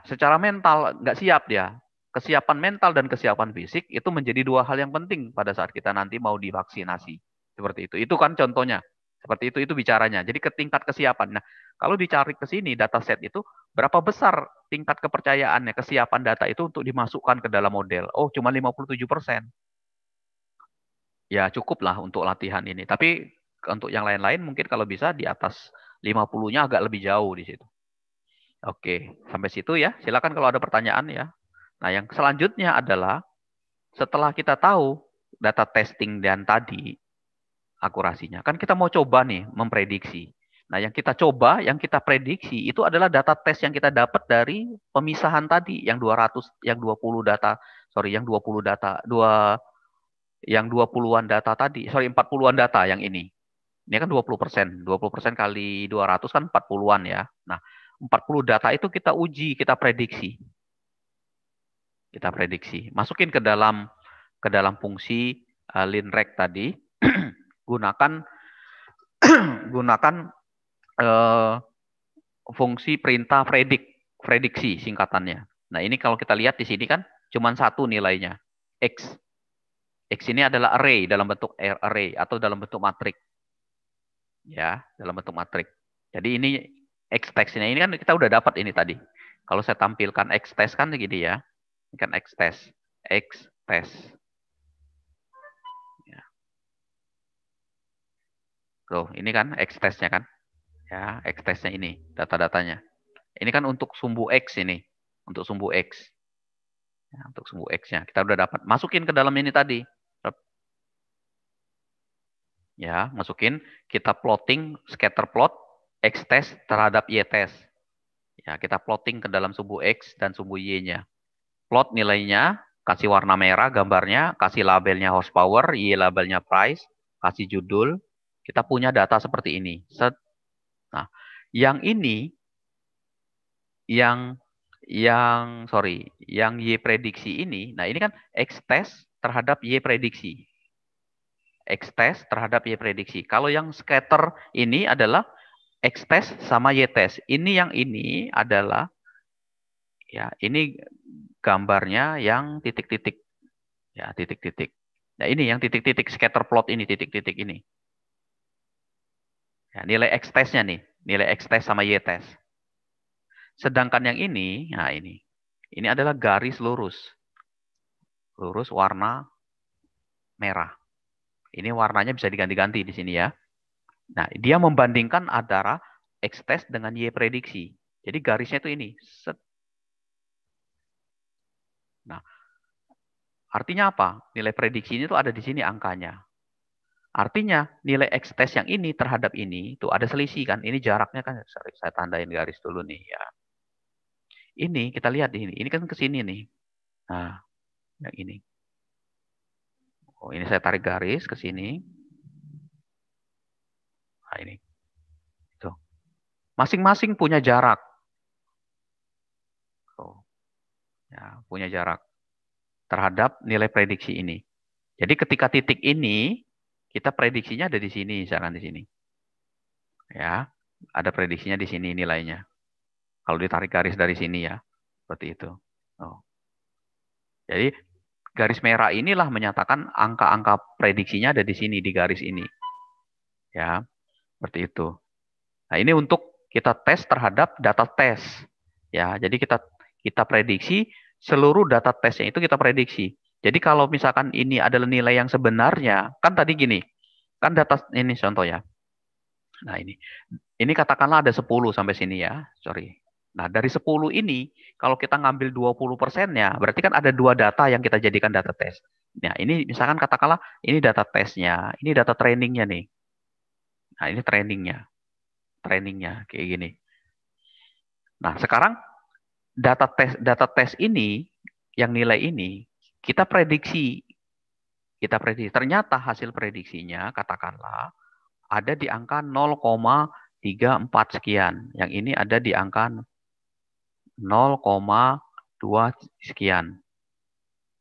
secara mental nggak siap dia. Kesiapan mental dan kesiapan fisik itu menjadi dua hal yang penting pada saat kita nanti mau divaksinasi. Seperti itu. Itu kan contohnya. Seperti itu bicaranya. Jadi ke tingkat kesiapan. Nah, kalau dicari ke sini dataset itu berapa besar tingkat kepercayaannya, kesiapan data itu untuk dimasukkan ke dalam model. Oh, cuma 57%. Ya cukup lah untuk latihan ini. Tapi untuk yang lain-lain mungkin kalau bisa di atas 50-nya agak lebih jauh di situ. Oke, sampai situ ya. Silakan kalau ada pertanyaan ya. Nah, yang selanjutnya adalah setelah kita tahu data testing dan tadi akurasinya, kan kita mau coba nih memprediksi. Nah, yang kita coba, yang kita prediksi itu adalah data tes yang kita dapat dari pemisahan tadi yang 200, yang 20 data, sorry, yang 20 data, yang 20-an data tadi, sorry 40-an data yang ini. Ini kan 20%. 20% kali 200 kan 40-an ya. Nah, 40 data itu kita uji, kita prediksi. Kita prediksi. Masukin ke dalam fungsi linrec tadi. gunakan gunakan fungsi perintah prediksi singkatannya. Nah, ini kalau kita lihat di sini kan cuma satu nilainya. X. X ini adalah array dalam bentuk array atau dalam bentuk matrik. Ya, dalam bentuk matrik. Jadi ini X testnya ini kan kita udah dapat ini tadi. Kalau saya tampilkan X test kan begini ya. Ini kan X test. X test. Ya. Tuh, ini kan X testnya kan. Ya, X testnya ini, data-datanya. Ini kan untuk sumbu X ini. Untuk sumbu X. Ya, untuk sumbu X-nya. Kita udah dapat. Masukin ke dalam ini tadi. Ya, masukin. Kita plotting, scatter plot, X test terhadap Y test. Ya, kita plotting ke dalam sumbu X dan sumbu Y-nya. Plot nilainya, kasih warna merah gambarnya, kasih labelnya horsepower, Y labelnya price, kasih judul. Kita punya data seperti ini. Set. Nah, yang ini, yang Y prediksi ini, nah ini kan X test terhadap Y prediksi. X test terhadap Y prediksi. Kalau yang scatter ini adalah X test sama Y test. Ini adalah ya ini gambarnya yang titik-titik. Ya, titik-titik. Nah, ini yang titik-titik scatter plot ini, titik-titik ini. Ya, nilai X test-nya nih, nilai X test sama Y test. Sedangkan yang ini, nah ini adalah garis lurus. Lurus warna merah. Ini warnanya bisa diganti-ganti di sini ya. Nah, dia membandingkan antara X test dengan Y prediksi. Jadi garisnya itu ini. Set. Nah, artinya apa? Nilai prediksinya itu ada di sini angkanya. Artinya nilai X test yang ini terhadap ini itu ada selisih kan. Ini jaraknya kan, sorry, saya tandain garis dulu nih ya. Ini kita lihat di ini. Ini kan ke sini nih. Nah, yang ini. Oh, ini saya tarik garis ke sini. Nah, ini. Tuh. Masing-masing punya jarak. Tuh. Ya, punya jarak terhadap nilai prediksi ini. Jadi ketika titik ini, kita prediksinya ada di sini, misalkan di sini. Ya, ada prediksinya di sini nilainya. Kalau ditarik garis dari sini ya, seperti itu. Oh. Jadi garis merah inilah menyatakan angka-angka prediksinya ada di sini, di garis ini. Ya, seperti itu. Nah, ini untuk kita tes terhadap data tes. Ya, jadi kita prediksi seluruh data tesnya itu kita prediksi. Jadi kalau misalkan ini adalah nilai yang sebenarnya, kan tadi gini, kan data ini contoh ya. Nah, ini katakanlah ada 10 sampai sini ya. Sorry. Nah, dari 10 ini, kalau kita ngambil 20%-nya, berarti kan ada dua data yang kita jadikan data tes. Nah, ini misalkan katakanlah ini data tesnya, ini data trainingnya nih. Nah, ini trainingnya kayak gini. Nah, sekarang data tes ini, yang nilai ini, kita prediksi. Ternyata hasil prediksinya, katakanlah, ada di angka 0,34 sekian. Yang ini ada di angka 0,2 sekian.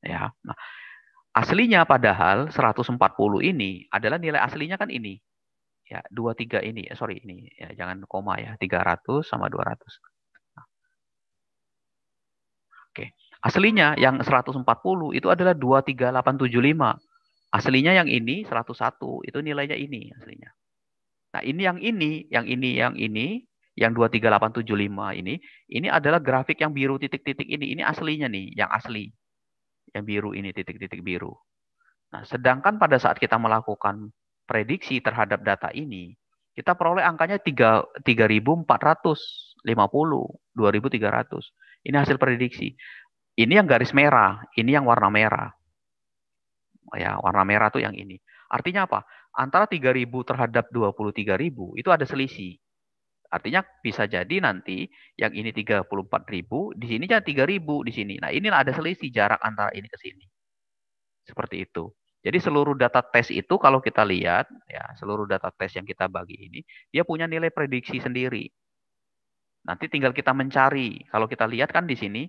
Ya. Nah, aslinya padahal 140 ini adalah nilai aslinya kan ini. Ya, 23 ini. Sorry, ini. Ya, jangan koma ya. 300 sama 200. Oke. Aslinya yang 140 itu adalah 23875. Aslinya yang ini 101. Itu nilainya ini aslinya. Nah, ini yang 23875 ini adalah grafik yang biru titik-titik ini. Ini aslinya nih, yang asli. Yang biru ini, titik-titik biru. Nah, sedangkan pada saat kita melakukan prediksi terhadap data ini, kita peroleh angkanya 3.450, 2.300. Ini hasil prediksi. Ini yang garis merah, ini yang warna merah. Ya, warna merah tuh yang ini. Artinya apa? Antara 3.000 terhadap 23.000 itu ada selisih. Artinya bisa jadi nanti yang ini 34.000, di sini jadi 3.000 di sini. Nah, inilah ada selisih jarak antara ini ke sini. Seperti itu. Jadi seluruh data tes itu kalau kita lihat, ya seluruh data tes yang kita bagi ini, dia punya nilai prediksi sendiri. Nanti tinggal kita mencari. Kalau kita lihat kan di sini,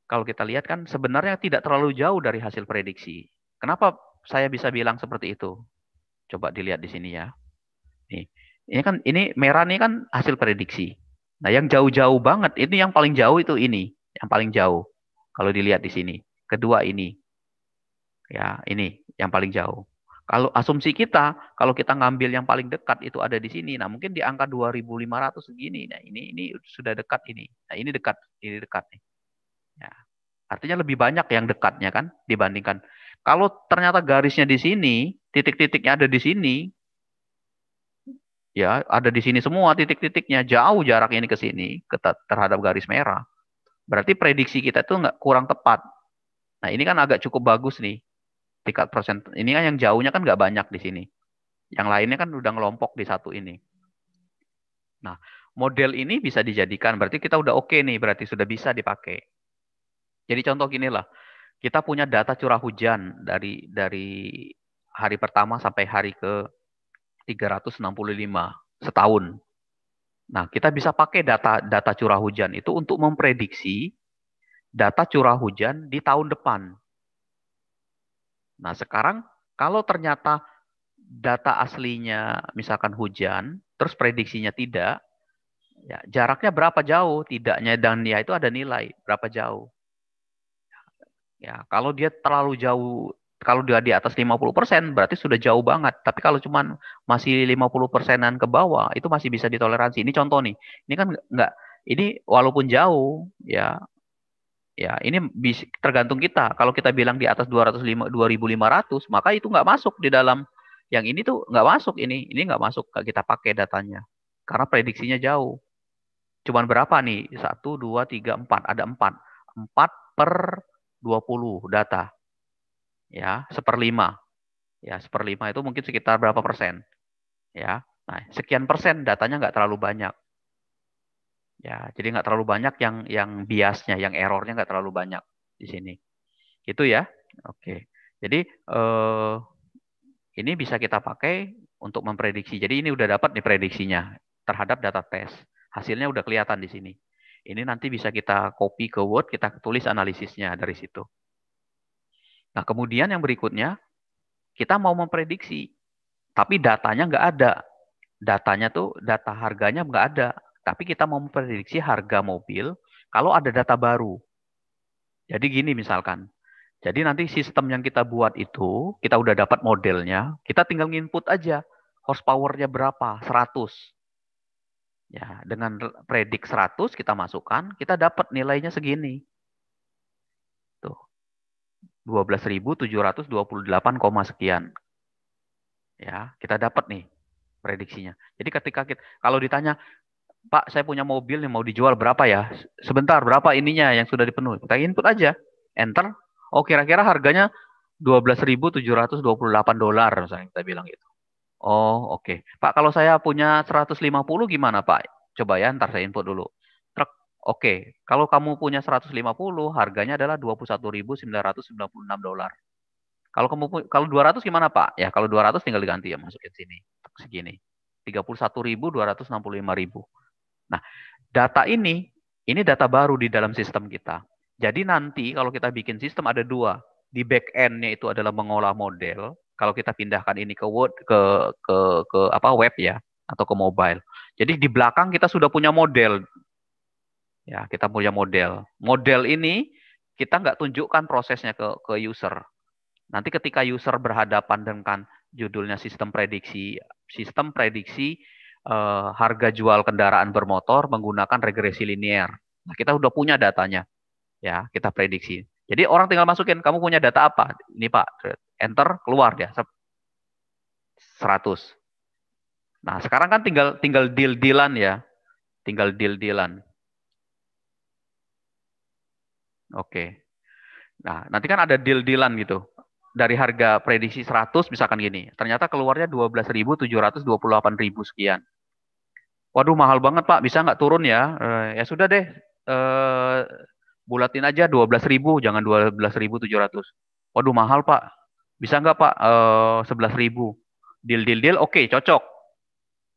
kalau kita lihat kan sebenarnya tidak terlalu jauh dari hasil prediksi. Kenapa saya bisa bilang seperti itu? Coba dilihat di sini ya. Nih, ini kan ini merah nih kan hasil prediksi. Nah, yang jauh-jauh banget ini yang paling jauh itu ini, yang paling jauh. Kalau dilihat di sini. Kedua ini. Ya, ini yang paling jauh. Kalau asumsi kita, kalau kita ngambil yang paling dekat itu ada di sini. Nah, mungkin di angka 2.500 segini. Nah, ini sudah dekat ini. Nah, ini dekat nih. Ya. Artinya lebih banyak yang dekatnya kan dibandingkan. Kalau ternyata garisnya di sini, titik-titiknya ada di sini, ya ada di sini semua titik-titiknya, jauh jarak ini ke sini terhadap garis merah. Berarti prediksi kita itu nggak kurang tepat. Nah, ini kan agak cukup bagus nih. Tingkat persen ini kan yang jauhnya kan nggak banyak di sini. Yang lainnya kan udah ngelompok di satu ini. Nah, model ini bisa dijadikan, berarti kita udah oke nih, berarti sudah bisa dipakai. Jadi contoh gini lah, kita punya data curah hujan dari hari pertama sampai hari ke 365 setahun. Nah, kita bisa pakai data curah hujan itu untuk memprediksi data curah hujan di tahun depan. Nah, sekarang kalau ternyata data aslinya misalkan hujan, terus prediksinya tidak, ya jaraknya berapa jauh tidaknya dan ya itu ada nilai berapa jauh. Ya, kalau dia terlalu jauh, kalau dia di atas 50% berarti sudah jauh banget. Tapi kalau cuman masih 50%-an ke bawah, itu masih bisa ditoleransi. Ini contoh nih. Ini kan enggak, ini walaupun jauh, ya ya ini tergantung kita. Kalau kita bilang di atas 2.500, maka itu nggak masuk di dalam yang ini tuh nggak masuk ini nggak masuk kita pakai datanya karena prediksinya jauh. Cuman berapa nih? 1, 2, 3, 4. Ada 4. 4/20 data. Ya, 1/5. Ya, 1/5 itu mungkin sekitar berapa persen. Ya, nah sekian persen datanya nggak terlalu banyak. Ya, jadi nggak terlalu banyak yang biasnya, yang errornya nggak terlalu banyak di sini. Itu ya. Oke. Jadi ini bisa kita pakai untuk memprediksi. Jadi ini udah dapat nih prediksinya terhadap data tes. Hasilnya udah kelihatan di sini. Ini nanti bisa kita copy ke Word, kita tulis analisisnya dari situ. Nah, kemudian yang berikutnya, kita mau memprediksi, tapi datanya nggak ada. Datanya tuh, data harganya nggak ada. Tapi kita mau memprediksi harga mobil kalau ada data baru. Jadi gini misalkan, jadi nanti sistem yang kita buat itu, kita udah dapat modelnya, kita tinggal nginput aja. Horsepower-nya berapa? 100. Ya, dengan predik 100 kita masukkan, kita dapat nilainya segini. Tuh. 12.728, sekian. Ya, kita dapat nih prediksinya. Jadi ketika kita, kalau ditanya Pak, saya punya mobil yang mau dijual berapa ya? Sebentar, berapa ininya yang sudah dipenuhi? Kita input aja, enter. Oh, kira-kira harganya 12.728 dolar, misalnya kita bilang gitu. Oh, oke. Pak, kalau saya punya 150 gimana, Pak? Coba ya, ntar saya input dulu. Truk. Oke, kalau kamu punya 150, harganya adalah 21.996 dolar. Kalau 200 gimana, Pak? Ya, kalau 200 tinggal diganti ya, masukin sini. Segini. 31.265.000. Nah, data ini data baru di dalam sistem kita. Jadi nanti kalau kita bikin sistem ada dua. Di back end-nya itu adalah mengolah model. Kalau kita pindahkan ini ke Word, ke apa web ya, atau ke mobile. Jadi di belakang kita sudah punya model. Ya, kita punya model. Model ini kita nggak tunjukkan prosesnya ke user. Nanti ketika user berhadapan dengan judulnya sistem prediksi harga jual kendaraan bermotor menggunakan regresi linier. Nah, kita udah punya datanya, ya kita prediksi. Jadi orang tinggal masukin, kamu punya data apa? Ini Pak, enter keluar dia 100. Nah, sekarang kan tinggal deal-dealan ya, tinggal deal-dealan. Oke. Nah, nanti kan ada deal-dealan gitu. Dari harga prediksi 100 misalkan gini, ternyata keluarnya 12.728.000 sekian. Waduh mahal banget Pak, bisa nggak turun ya? Ya sudah deh, bulatin aja 12.000, jangan 12.700. Waduh mahal Pak, bisa nggak Pak 11.000? Deal, oke cocok.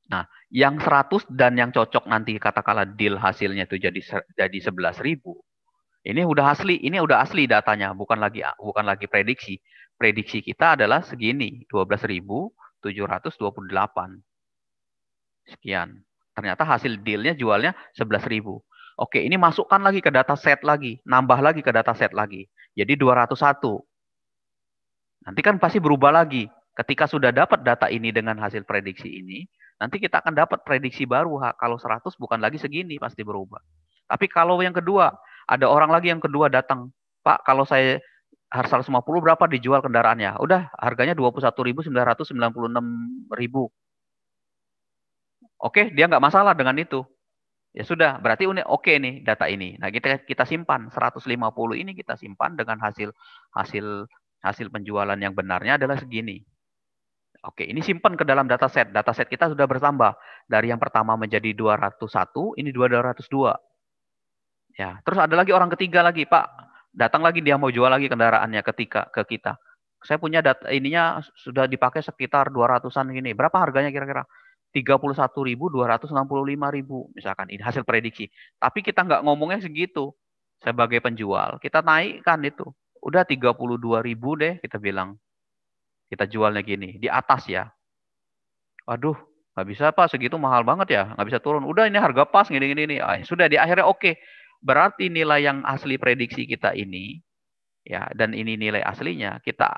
Nah, yang 100 dan yang cocok nanti katakanlah deal hasilnya itu jadi 11.000. Ini udah asli datanya, bukan lagi prediksi. Prediksi kita adalah segini, 12.728. Sekian. Ternyata hasil dealnya jualnya 11.000. Oke, ini masukkan lagi ke data set lagi, nambah lagi ke data set lagi. Jadi 201. Nanti kan pasti berubah lagi. Ketika sudah dapat data ini dengan hasil prediksi ini, nanti kita akan dapat prediksi baru. Kalau 100 bukan lagi segini, pasti berubah. Tapi kalau yang kedua, ada orang lagi yang kedua datang, Pak, kalau saya harga 150 berapa dijual kendaraannya? Udah, harganya 21.996.000. Oke, dia nggak masalah dengan itu. Ya sudah, berarti oke nih data ini. Nah, kita simpan 150 ini kita simpan dengan hasil hasil hasil penjualan yang benarnya adalah segini. Oke, ini simpan ke dalam dataset. Dataset kita sudah bertambah. Dari yang pertama menjadi 201, ini 202. Ya, terus ada lagi orang ketiga lagi, Pak. Datang lagi dia mau jual lagi kendaraannya ke kita. Saya punya data ininya sudah dipakai sekitar 200-an gini. Berapa harganya kira-kira? 31.265.000 misalkan. Ini hasil prediksi. Tapi kita nggak ngomongnya segitu. Sebagai penjual, kita naikkan itu. Udah 32.000 deh kita bilang. Kita jualnya gini, di atas ya. Aduh, nggak bisa Pak, segitu mahal banget ya, nggak bisa turun. Udah ini harga pas, gini-gini. Sudah di akhirnya oke. Berarti nilai yang asli prediksi kita ini, ya, dan ini nilai aslinya, kita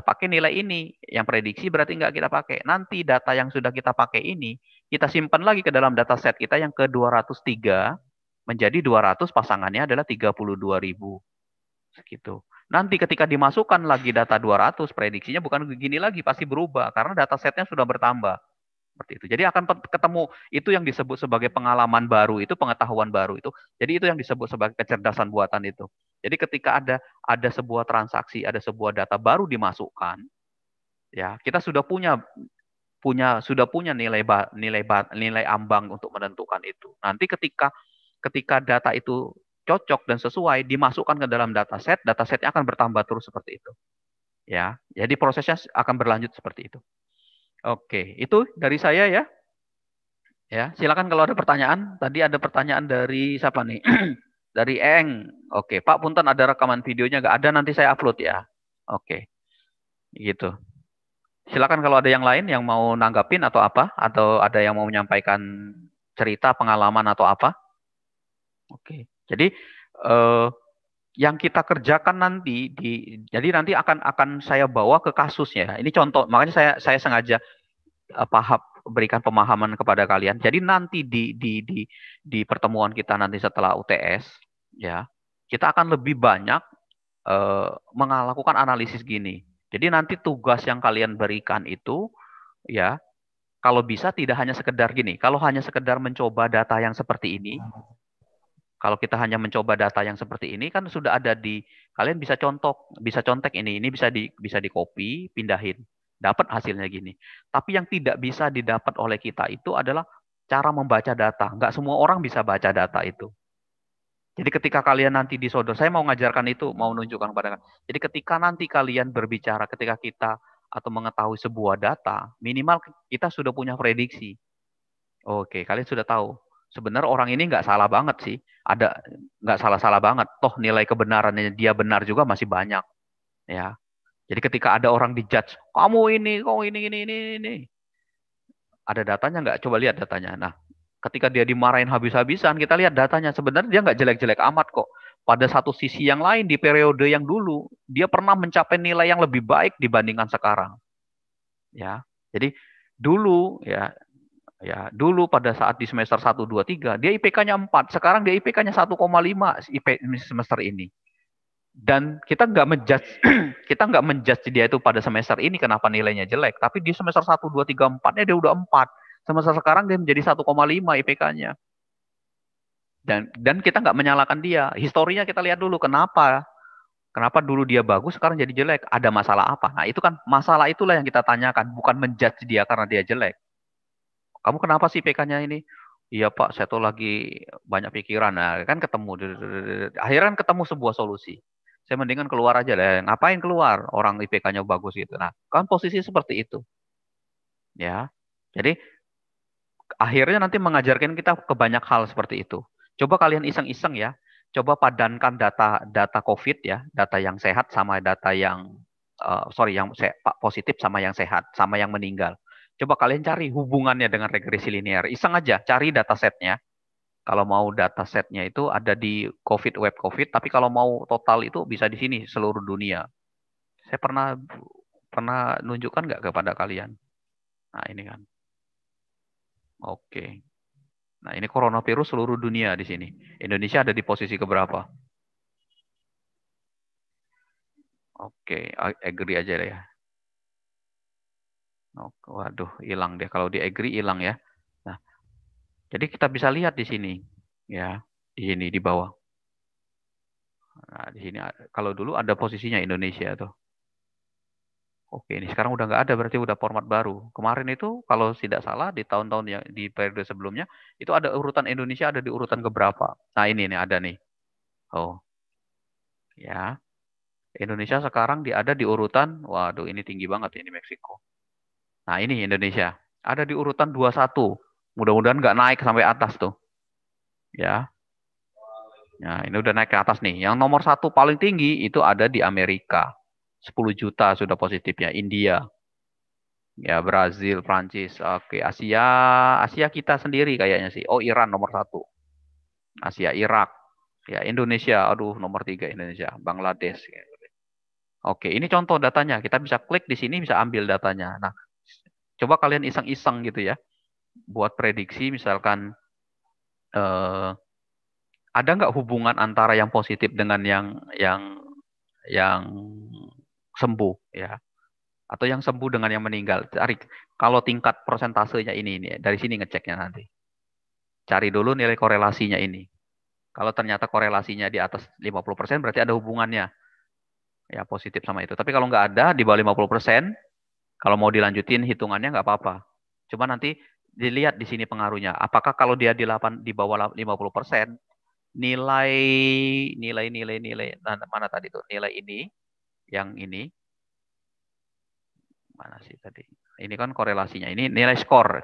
pakai nilai ini. Yang prediksi berarti nggak kita pakai. Nanti data yang sudah kita pakai ini, kita simpan lagi ke dalam data set kita yang ke 203, menjadi 200 pasangannya adalah 32.000. Segitu. Nanti ketika dimasukkan lagi data 200, prediksinya bukan begini lagi, pasti berubah karena data setnya sudah bertambah. Seperti itu. Jadi akan ketemu itu yang disebut sebagai pengalaman baru itu, pengetahuan baru itu. Jadi itu yang disebut sebagai kecerdasan buatan itu. Jadi ketika ada sebuah transaksi, ada sebuah data baru dimasukkan, ya kita sudah punya nilai ambang untuk menentukan itu. Nanti ketika data itu cocok dan sesuai dimasukkan ke dalam datasetnya akan bertambah terus seperti itu. Ya, jadi prosesnya akan berlanjut seperti itu. Oke, itu dari saya ya. Ya, silakan kalau ada pertanyaan. Tadi ada pertanyaan dari siapa nih? Dari Eng. Oke, Pak Punten ada rekaman videonya nggak? Ada, nanti saya upload ya. Oke, gitu. Silakan kalau ada yang lain yang mau nanggapin atau apa, atau ada yang mau menyampaikan cerita pengalaman atau apa. Oke. Jadi yang kita kerjakan nanti jadi nanti akan saya bawa ke kasusnya. Ini contoh, makanya saya sengaja berikan pemahaman kepada kalian. Jadi nanti di pertemuan kita nanti setelah UTS, ya, kita akan lebih banyak melakukan analisis gini. Jadi nanti tugas yang kalian berikan itu, ya, kalau bisa tidak hanya sekedar gini, kalau hanya sekedar mencoba data yang seperti ini, kalau kita hanya mencoba data yang seperti ini kan sudah ada di kalian bisa contek ini bisa di copy, pindahin, dapat hasilnya gini. Tapi yang tidak bisa didapat oleh kita itu adalah cara membaca data. Nggak semua orang bisa baca data itu. Jadi ketika kalian nanti disodor, saya mau ngajarkan itu, mau menunjukkan kepada kalian. Jadi ketika nanti kalian berbicara, ketika kita atau mengetahui sebuah data, minimal kita sudah punya prediksi. Oke, kalian sudah tahu. Sebenarnya orang ini nggak salah banget sih. Ada nggak salah-salah banget. Toh nilai kebenarannya dia benar juga masih banyak. Ya. Jadi ketika ada orang dijudge, kamu ini. Ada datanya nggak? Coba lihat datanya. Nah, ketika dia dimarahin habis-habisan, kita lihat datanya. Sebenarnya dia nggak jelek-jelek amat kok. Pada satu sisi yang lain, di periode yang dulu, dia pernah mencapai nilai yang lebih baik dibandingkan sekarang. Ya, jadi dulu dulu pada saat di semester 1, 2, 3, dia IPK-nya 4. Sekarang dia IPK-nya 1,5 semester ini. Dan kita nggak menjudge kita nggak menjudge dia itu pada semester ini kenapa nilainya jelek, tapi di semester 1, 2, 3, 4-nya dia udah 4. Semester sekarang dia menjadi 1,5 IPK-nya. Dan kita nggak menyalahkan dia. Historinya kita lihat dulu kenapa dulu dia bagus, sekarang jadi jelek. Ada masalah apa? Nah, itu kan masalah itulah yang kita tanyakan, bukan menjudge dia karena dia jelek. Kamu kenapa sih PK-nya ini? Iya Pak, saya tuh lagi banyak pikiran. Nah, kan ketemu. Akhirnya kan ketemu sebuah solusi. Saya mendingan keluar aja deh. Ngapain keluar? Orang IPK-nya bagus gitu. Nah, kan posisi seperti itu. Ya. Jadi akhirnya nanti mengajarkan kita ke banyak hal seperti itu. Coba kalian iseng-iseng ya. Coba padankan data COVID ya, data yang sehat sama data yang yang positif sama yang sehat, sama yang meninggal. Coba kalian cari hubungannya dengan regresi linear. Iseng aja, cari datasetnya. Kalau mau datasetnya itu ada di COVID, web COVID, tapi kalau mau total itu bisa di sini, seluruh dunia. Saya pernah nunjukkan nggak kepada kalian? Nah, ini kan. Oke. Nah, ini coronavirus seluruh dunia di sini. Indonesia ada di posisi keberapa? Oke, agree aja deh ya. Waduh, hilang deh. Kalau di agree hilang ya. Nah, jadi kita bisa lihat di sini, ya, di sini di bawah. Nah, di sini kalau dulu ada posisinya Indonesia tuh. Oke, ini sekarang udah nggak ada, berarti udah format baru. Kemarin itu kalau tidak salah di tahun-tahun yang di periode sebelumnya itu ada urutan Indonesia ada di urutan keberapa. Nah, ini nih ada nih. Oh, ya. Indonesia sekarang ada di urutan, waduh ini tinggi banget ini Meksiko. Nah, ini Indonesia. Ada di urutan 21. Mudah-mudahan nggak naik sampai atas tuh. Ya. Nah, ini udah naik ke atas nih. Yang nomor 1 paling tinggi itu ada di Amerika. 10 juta sudah positifnya. India. Ya, Brazil, Prancis. Oke, Asia kita sendiri kayaknya sih. Oh, Iran nomor 1. Asia, Irak. Ya, Indonesia. Aduh, nomor 3 Indonesia. Bangladesh. Oke, ini contoh datanya. Kita bisa klik di sini, bisa ambil datanya. Nah, coba kalian iseng-iseng gitu ya. Buat prediksi misalkan ada nggak hubungan antara yang positif dengan yang sembuh ya, atau yang sembuh dengan yang meninggal. Cari kalau tingkat persentasenya ini dari sini ngeceknya nanti. Cari dulu nilai korelasinya ini. Kalau ternyata korelasinya di atas 50% berarti ada hubungannya. Ya, positif sama itu. Tapi kalau nggak ada di bawah 50%, kalau mau dilanjutin hitungannya nggak apa-apa. Cuma nanti dilihat di sini pengaruhnya. Apakah kalau dia di bawah 50%, nilai mana tadi tuh? Nilai ini, yang ini. Mana sih tadi? Ini kan korelasinya. Ini nilai skor.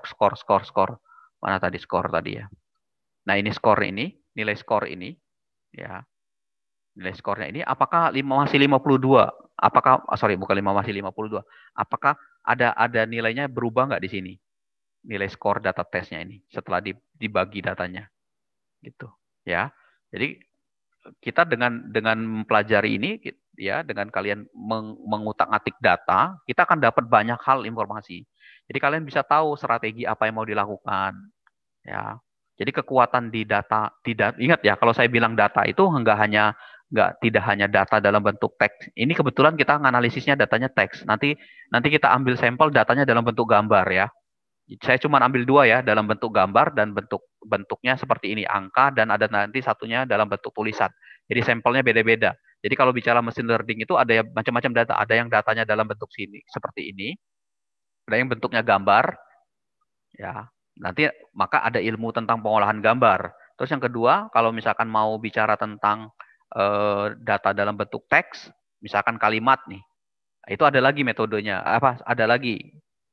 Mana tadi skor tadi ya? Nah, ini skor ini, nilai skor ini ya. Nilai skornya ini apakah masih 52? Apakah bukan 5 masih 52. Apakah ada nilainya berubah nggak di sini? Nilai skor data tesnya ini setelah dibagi datanya. Gitu. Ya. Jadi kita dengan mempelajari ini ya, dengan kalian mengutak-atik data, kita akan dapat banyak hal informasi. Jadi kalian bisa tahu strategi apa yang mau dilakukan. Ya. Jadi kekuatan di data, ingat ya, kalau saya bilang data itu tidak hanya data dalam bentuk teks. Ini kebetulan kita analisisnya datanya teks. Nanti kita ambil sampel datanya dalam bentuk gambar ya. Saya cuma ambil dua ya, dalam bentuk gambar dan bentuknya seperti ini, angka, dan ada nanti satunya dalam bentuk tulisan. Jadi sampelnya beda-beda. Jadi kalau bicara mesin learning itu ada macam-macam data. Ada yang datanya dalam bentuk sini seperti ini, ada yang bentuknya gambar, ya. Nanti maka ada ilmu tentang pengolahan gambar. Terus yang kedua, kalau misalkan mau bicara tentang data dalam bentuk teks, misalkan kalimat nih, itu ada lagi metodenya. Apa? Ada lagi.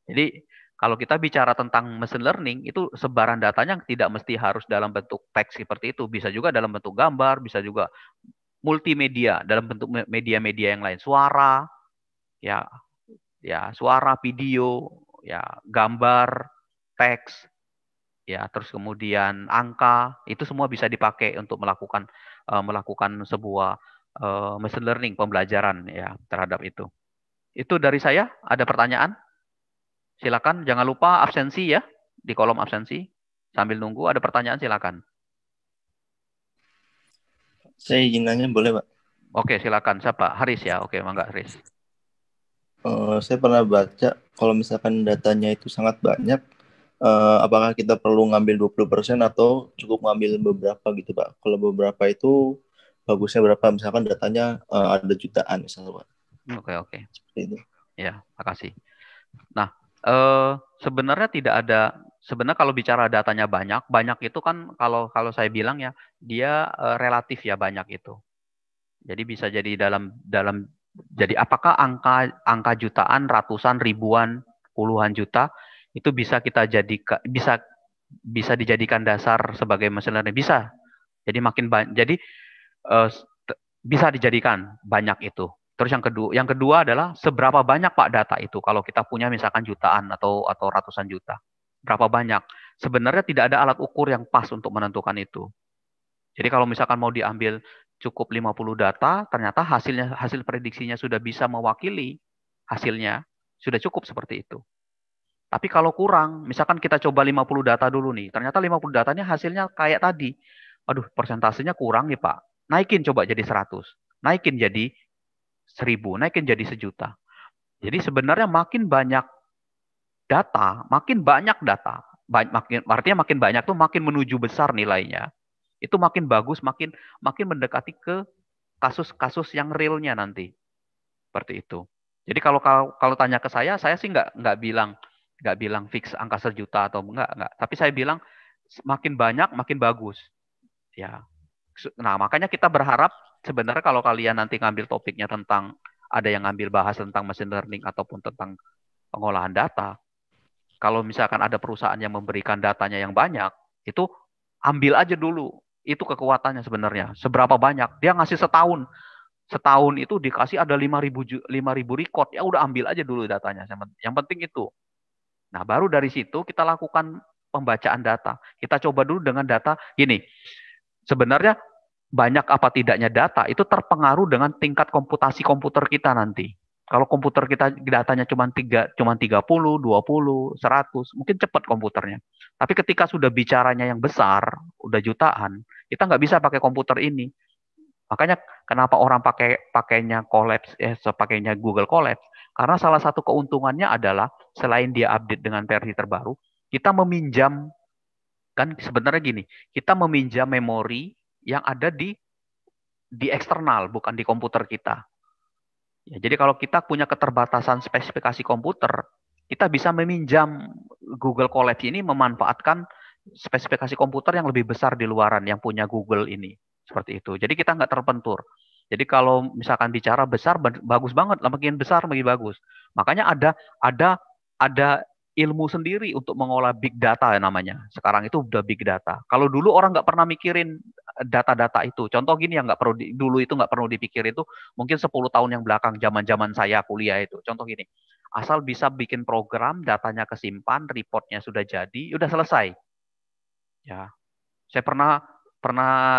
Jadi kalau kita bicara tentang machine learning, itu sebaran datanya tidak mesti harus dalam bentuk teks seperti itu. Bisa juga dalam bentuk gambar, bisa juga multimedia, dalam bentuk media-media yang lain. Suara, ya, ya, suara, video, ya, gambar, teks, ya, terus kemudian angka, itu semua bisa dipakai untuk melakukan sebuah machine learning, pembelajaran ya terhadap itu. Itu dari saya. Ada pertanyaan? Silakan, jangan lupa absensi ya, di kolom absensi. Sambil nunggu ada pertanyaan silakan. Saya izin nanya boleh, Pak? Oke, silakan. Siapa? Haris ya. Oke, mangga Haris. Saya pernah baca kalau misalkan datanya itu sangat banyak, apakah kita perlu ngambil 20% atau cukup ngambil beberapa gitu, Pak? Kalau beberapa itu bagusnya berapa? Misalkan datanya ada jutaan misalnya, Pak. Oke. Seperti itu. Ya, makasih. Nah, sebenarnya tidak ada, sebenarnya kalau bicara datanya banyak itu kan kalau saya bilang ya, dia relatif ya banyak itu. Jadi bisa jadi dalam jadi apakah angka jutaan, ratusan, ribuan, puluhan juta itu bisa kita jadikan, bisa dijadikan dasar sebagai machine learning? Bisa. Jadi makin banyak, jadi bisa dijadikan banyak itu. Terus yang kedua adalah seberapa banyak Pak data itu? Kalau kita punya misalkan jutaan atau ratusan juta, berapa banyak? Sebenarnya tidak ada alat ukur yang pas untuk menentukan itu. Jadi kalau misalkan mau diambil cukup 50 data, ternyata hasil prediksinya sudah bisa mewakili hasilnya, sudah cukup seperti itu. Tapi kalau kurang, misalkan kita coba 50 data dulu nih, ternyata 50 datanya hasilnya kayak tadi. Aduh, persentasenya kurang nih Pak. Naikin coba jadi 100, naikin jadi 1000, naikin jadi 1.000.000. Jadi sebenarnya makin banyak data, artinya makin banyak tuh makin menuju besar nilainya. Itu makin bagus, makin mendekati ke kasus-kasus yang realnya nanti. Seperti itu. Jadi kalau tanya ke saya sih nggak bilang fix angka 1.000.000 atau enggak. Tapi saya bilang makin banyak makin bagus. Ya. Nah, makanya kita berharap sebenarnya kalau kalian nanti ngambil topiknya tentang, ada yang ngambil bahas tentang machine learning ataupun tentang pengolahan data, kalau misalkan ada perusahaan yang memberikan datanya yang banyak, itu ambil aja dulu. Itu kekuatannya sebenarnya. Seberapa banyak? Dia ngasih setahun. Setahun itu dikasih ada 5.000 record. Ya udah ambil aja dulu datanya. Yang penting itu. Nah, baru dari situ kita lakukan pembacaan data. Kita coba dulu dengan data. Gini, sebenarnya banyak apa tidaknya data itu terpengaruh dengan tingkat komputasi komputer kita nanti. Kalau komputer kita datanya cuma 30, 20, 100, mungkin cepat komputernya. Tapi ketika sudah bicaranya yang besar, udah jutaan, kita nggak bisa pakai komputer ini. Makanya kenapa orang pakainya pakainya Google Colapse? Karena salah satu keuntungannya adalah selain dia update dengan versi terbaru, kita meminjam, kan sebenarnya gini, kita meminjam memori yang ada di eksternal, bukan di komputer kita. Ya, jadi kalau kita punya keterbatasan spesifikasi komputer, kita bisa meminjam Google Colab ini, memanfaatkan spesifikasi komputer yang lebih besar di luaran yang punya Google ini. Seperti itu. Jadi kita nggak terpentur. Jadi kalau misalkan bicara besar, bagus banget, makin besar makin bagus. Makanya ada ilmu sendiri untuk mengolah big data namanya. Sekarang itu udah big data. Kalau dulu orang nggak pernah mikirin data-data itu. Contoh gini yang nggak perlu dulu itu nggak perlu dipikir itu mungkin 10 tahun yang belakang, zaman-zaman saya kuliah itu. Contoh gini, asal bisa bikin program, datanya kesimpan, reportnya sudah jadi, udah selesai. Ya, saya pernah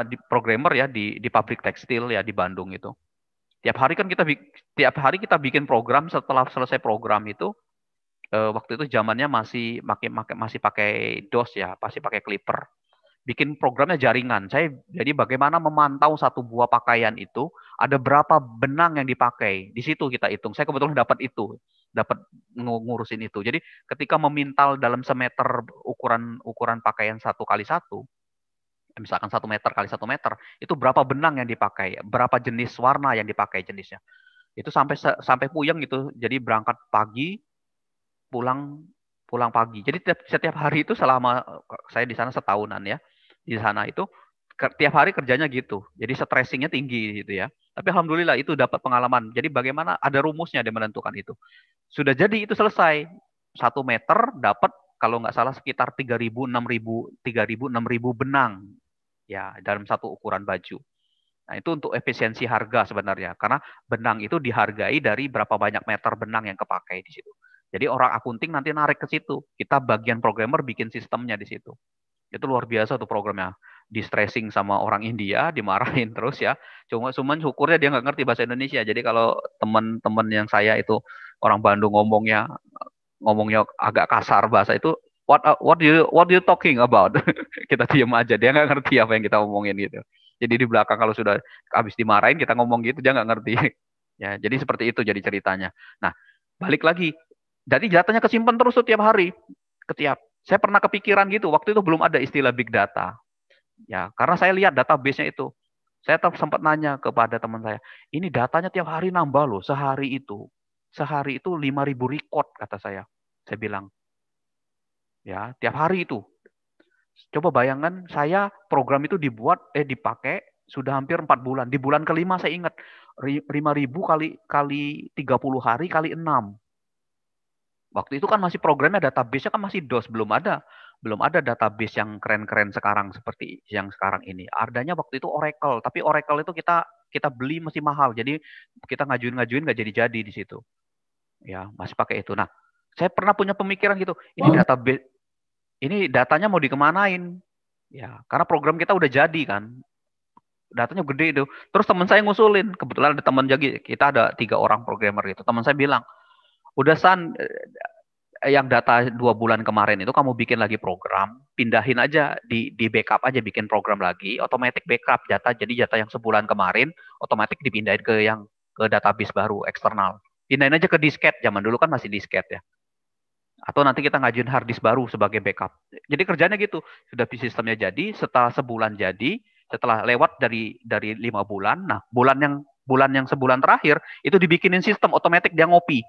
di programmer ya di pabrik tekstil ya di Bandung itu. Tiap hari kita bikin program. Setelah selesai program itu, waktu itu zamannya masih pakai DOS ya, masih pakai Clipper. bikin programnya jaringan. Jadi bagaimana memantau satu buah pakaian itu, ada berapa benang yang dipakai. Di situ kita hitung. Saya kebetulan dapat itu, dapat ngurusin itu. Jadi ketika memintal dalam semeter ukuran ukuran pakaian 1 kali 1, misalkan 1 meter kali 1 meter, itu berapa benang yang dipakai, berapa jenis warna yang dipakai jenisnya. Itu sampai puyeng gitu. Jadi berangkat pagi, pulang pulang pagi. Jadi setiap hari itu selama saya di sana setahunan ya, di sana itu tiap hari kerjanya gitu. Jadi stressingnya tinggi gitu ya. Tapi alhamdulillah itu dapat pengalaman. Jadi bagaimana ada rumusnya dia menentukan itu. Sudah jadi itu selesai. 1 meter dapat kalau nggak salah sekitar 3.000, 6.000, 3.000, 6.000 benang ya dalam satu ukuran baju. Nah, itu untuk efisiensi harga sebenarnya. Karena benang itu dihargai dari berapa banyak meter benang yang kepakai di situ. Jadi orang akunting nanti narik ke situ. Kita bagian programmer bikin sistemnya di situ. Itu luar biasa tuh programnya. Di stressing sama orang India, dimarahin terus ya. Cuman syukurnya dia nggak ngerti bahasa Indonesia. Jadi kalau teman-teman yang saya itu orang Bandung ngomongnya agak kasar bahasa itu, what you talking about? Kita diam aja, dia nggak ngerti apa yang kita omongin gitu. Jadi di belakang kalau sudah habis dimarahin kita ngomong gitu dia nggak ngerti. Ya, jadi seperti itu jadi ceritanya. Nah, balik lagi. Jadi datanya kesimpan terus tuh tiap hari. Saya pernah kepikiran gitu, waktu itu belum ada istilah big data. Ya, karena saya lihat database-nya itu. Saya sempat nanya kepada teman saya, ini datanya tiap hari nambah loh, sehari itu. Sehari itu 5.000 record kata saya. Saya bilang, ya, tiap hari itu. Coba bayangkan saya program itu dipakai sudah hampir 4 bulan. Di bulan kelima saya ingat 5.000 kali 30 hari kali 6. Waktu itu kan masih programnya database-nya kan masih DOS, belum ada database yang keren-keren sekarang seperti yang sekarang ini. Adanya waktu itu Oracle, tapi Oracle itu kita beli masih mahal. Jadi kita ngajuin nggak jadi-jadi di situ. Ya, masih pakai itu. Nah, saya pernah punya pemikiran gitu, ini datanya mau dikemanain? Ya, karena program kita udah jadi kan. Datanya gede itu. Terus teman saya ngusulin, kebetulan ada teman jadi, kita ada 3 orang programmer gitu. Teman saya bilang, udah San, yang data 2 bulan kemarin itu kamu bikin lagi program, pindahin aja di backup aja, bikin program lagi, otomatis backup data. Jadi data yang sebulan kemarin otomatis dipindahin ke database baru eksternal. Pindahin aja ke disket. Zaman dulu kan masih disket ya. Atau nanti kita ngajuin hard disk baru sebagai backup. Jadi kerjanya gitu. Sudah sistemnya jadi, setelah sebulan jadi, setelah lewat dari 5 bulan, nah bulan yang sebulan terakhir itu dibikinin sistem otomatis dia ngopi,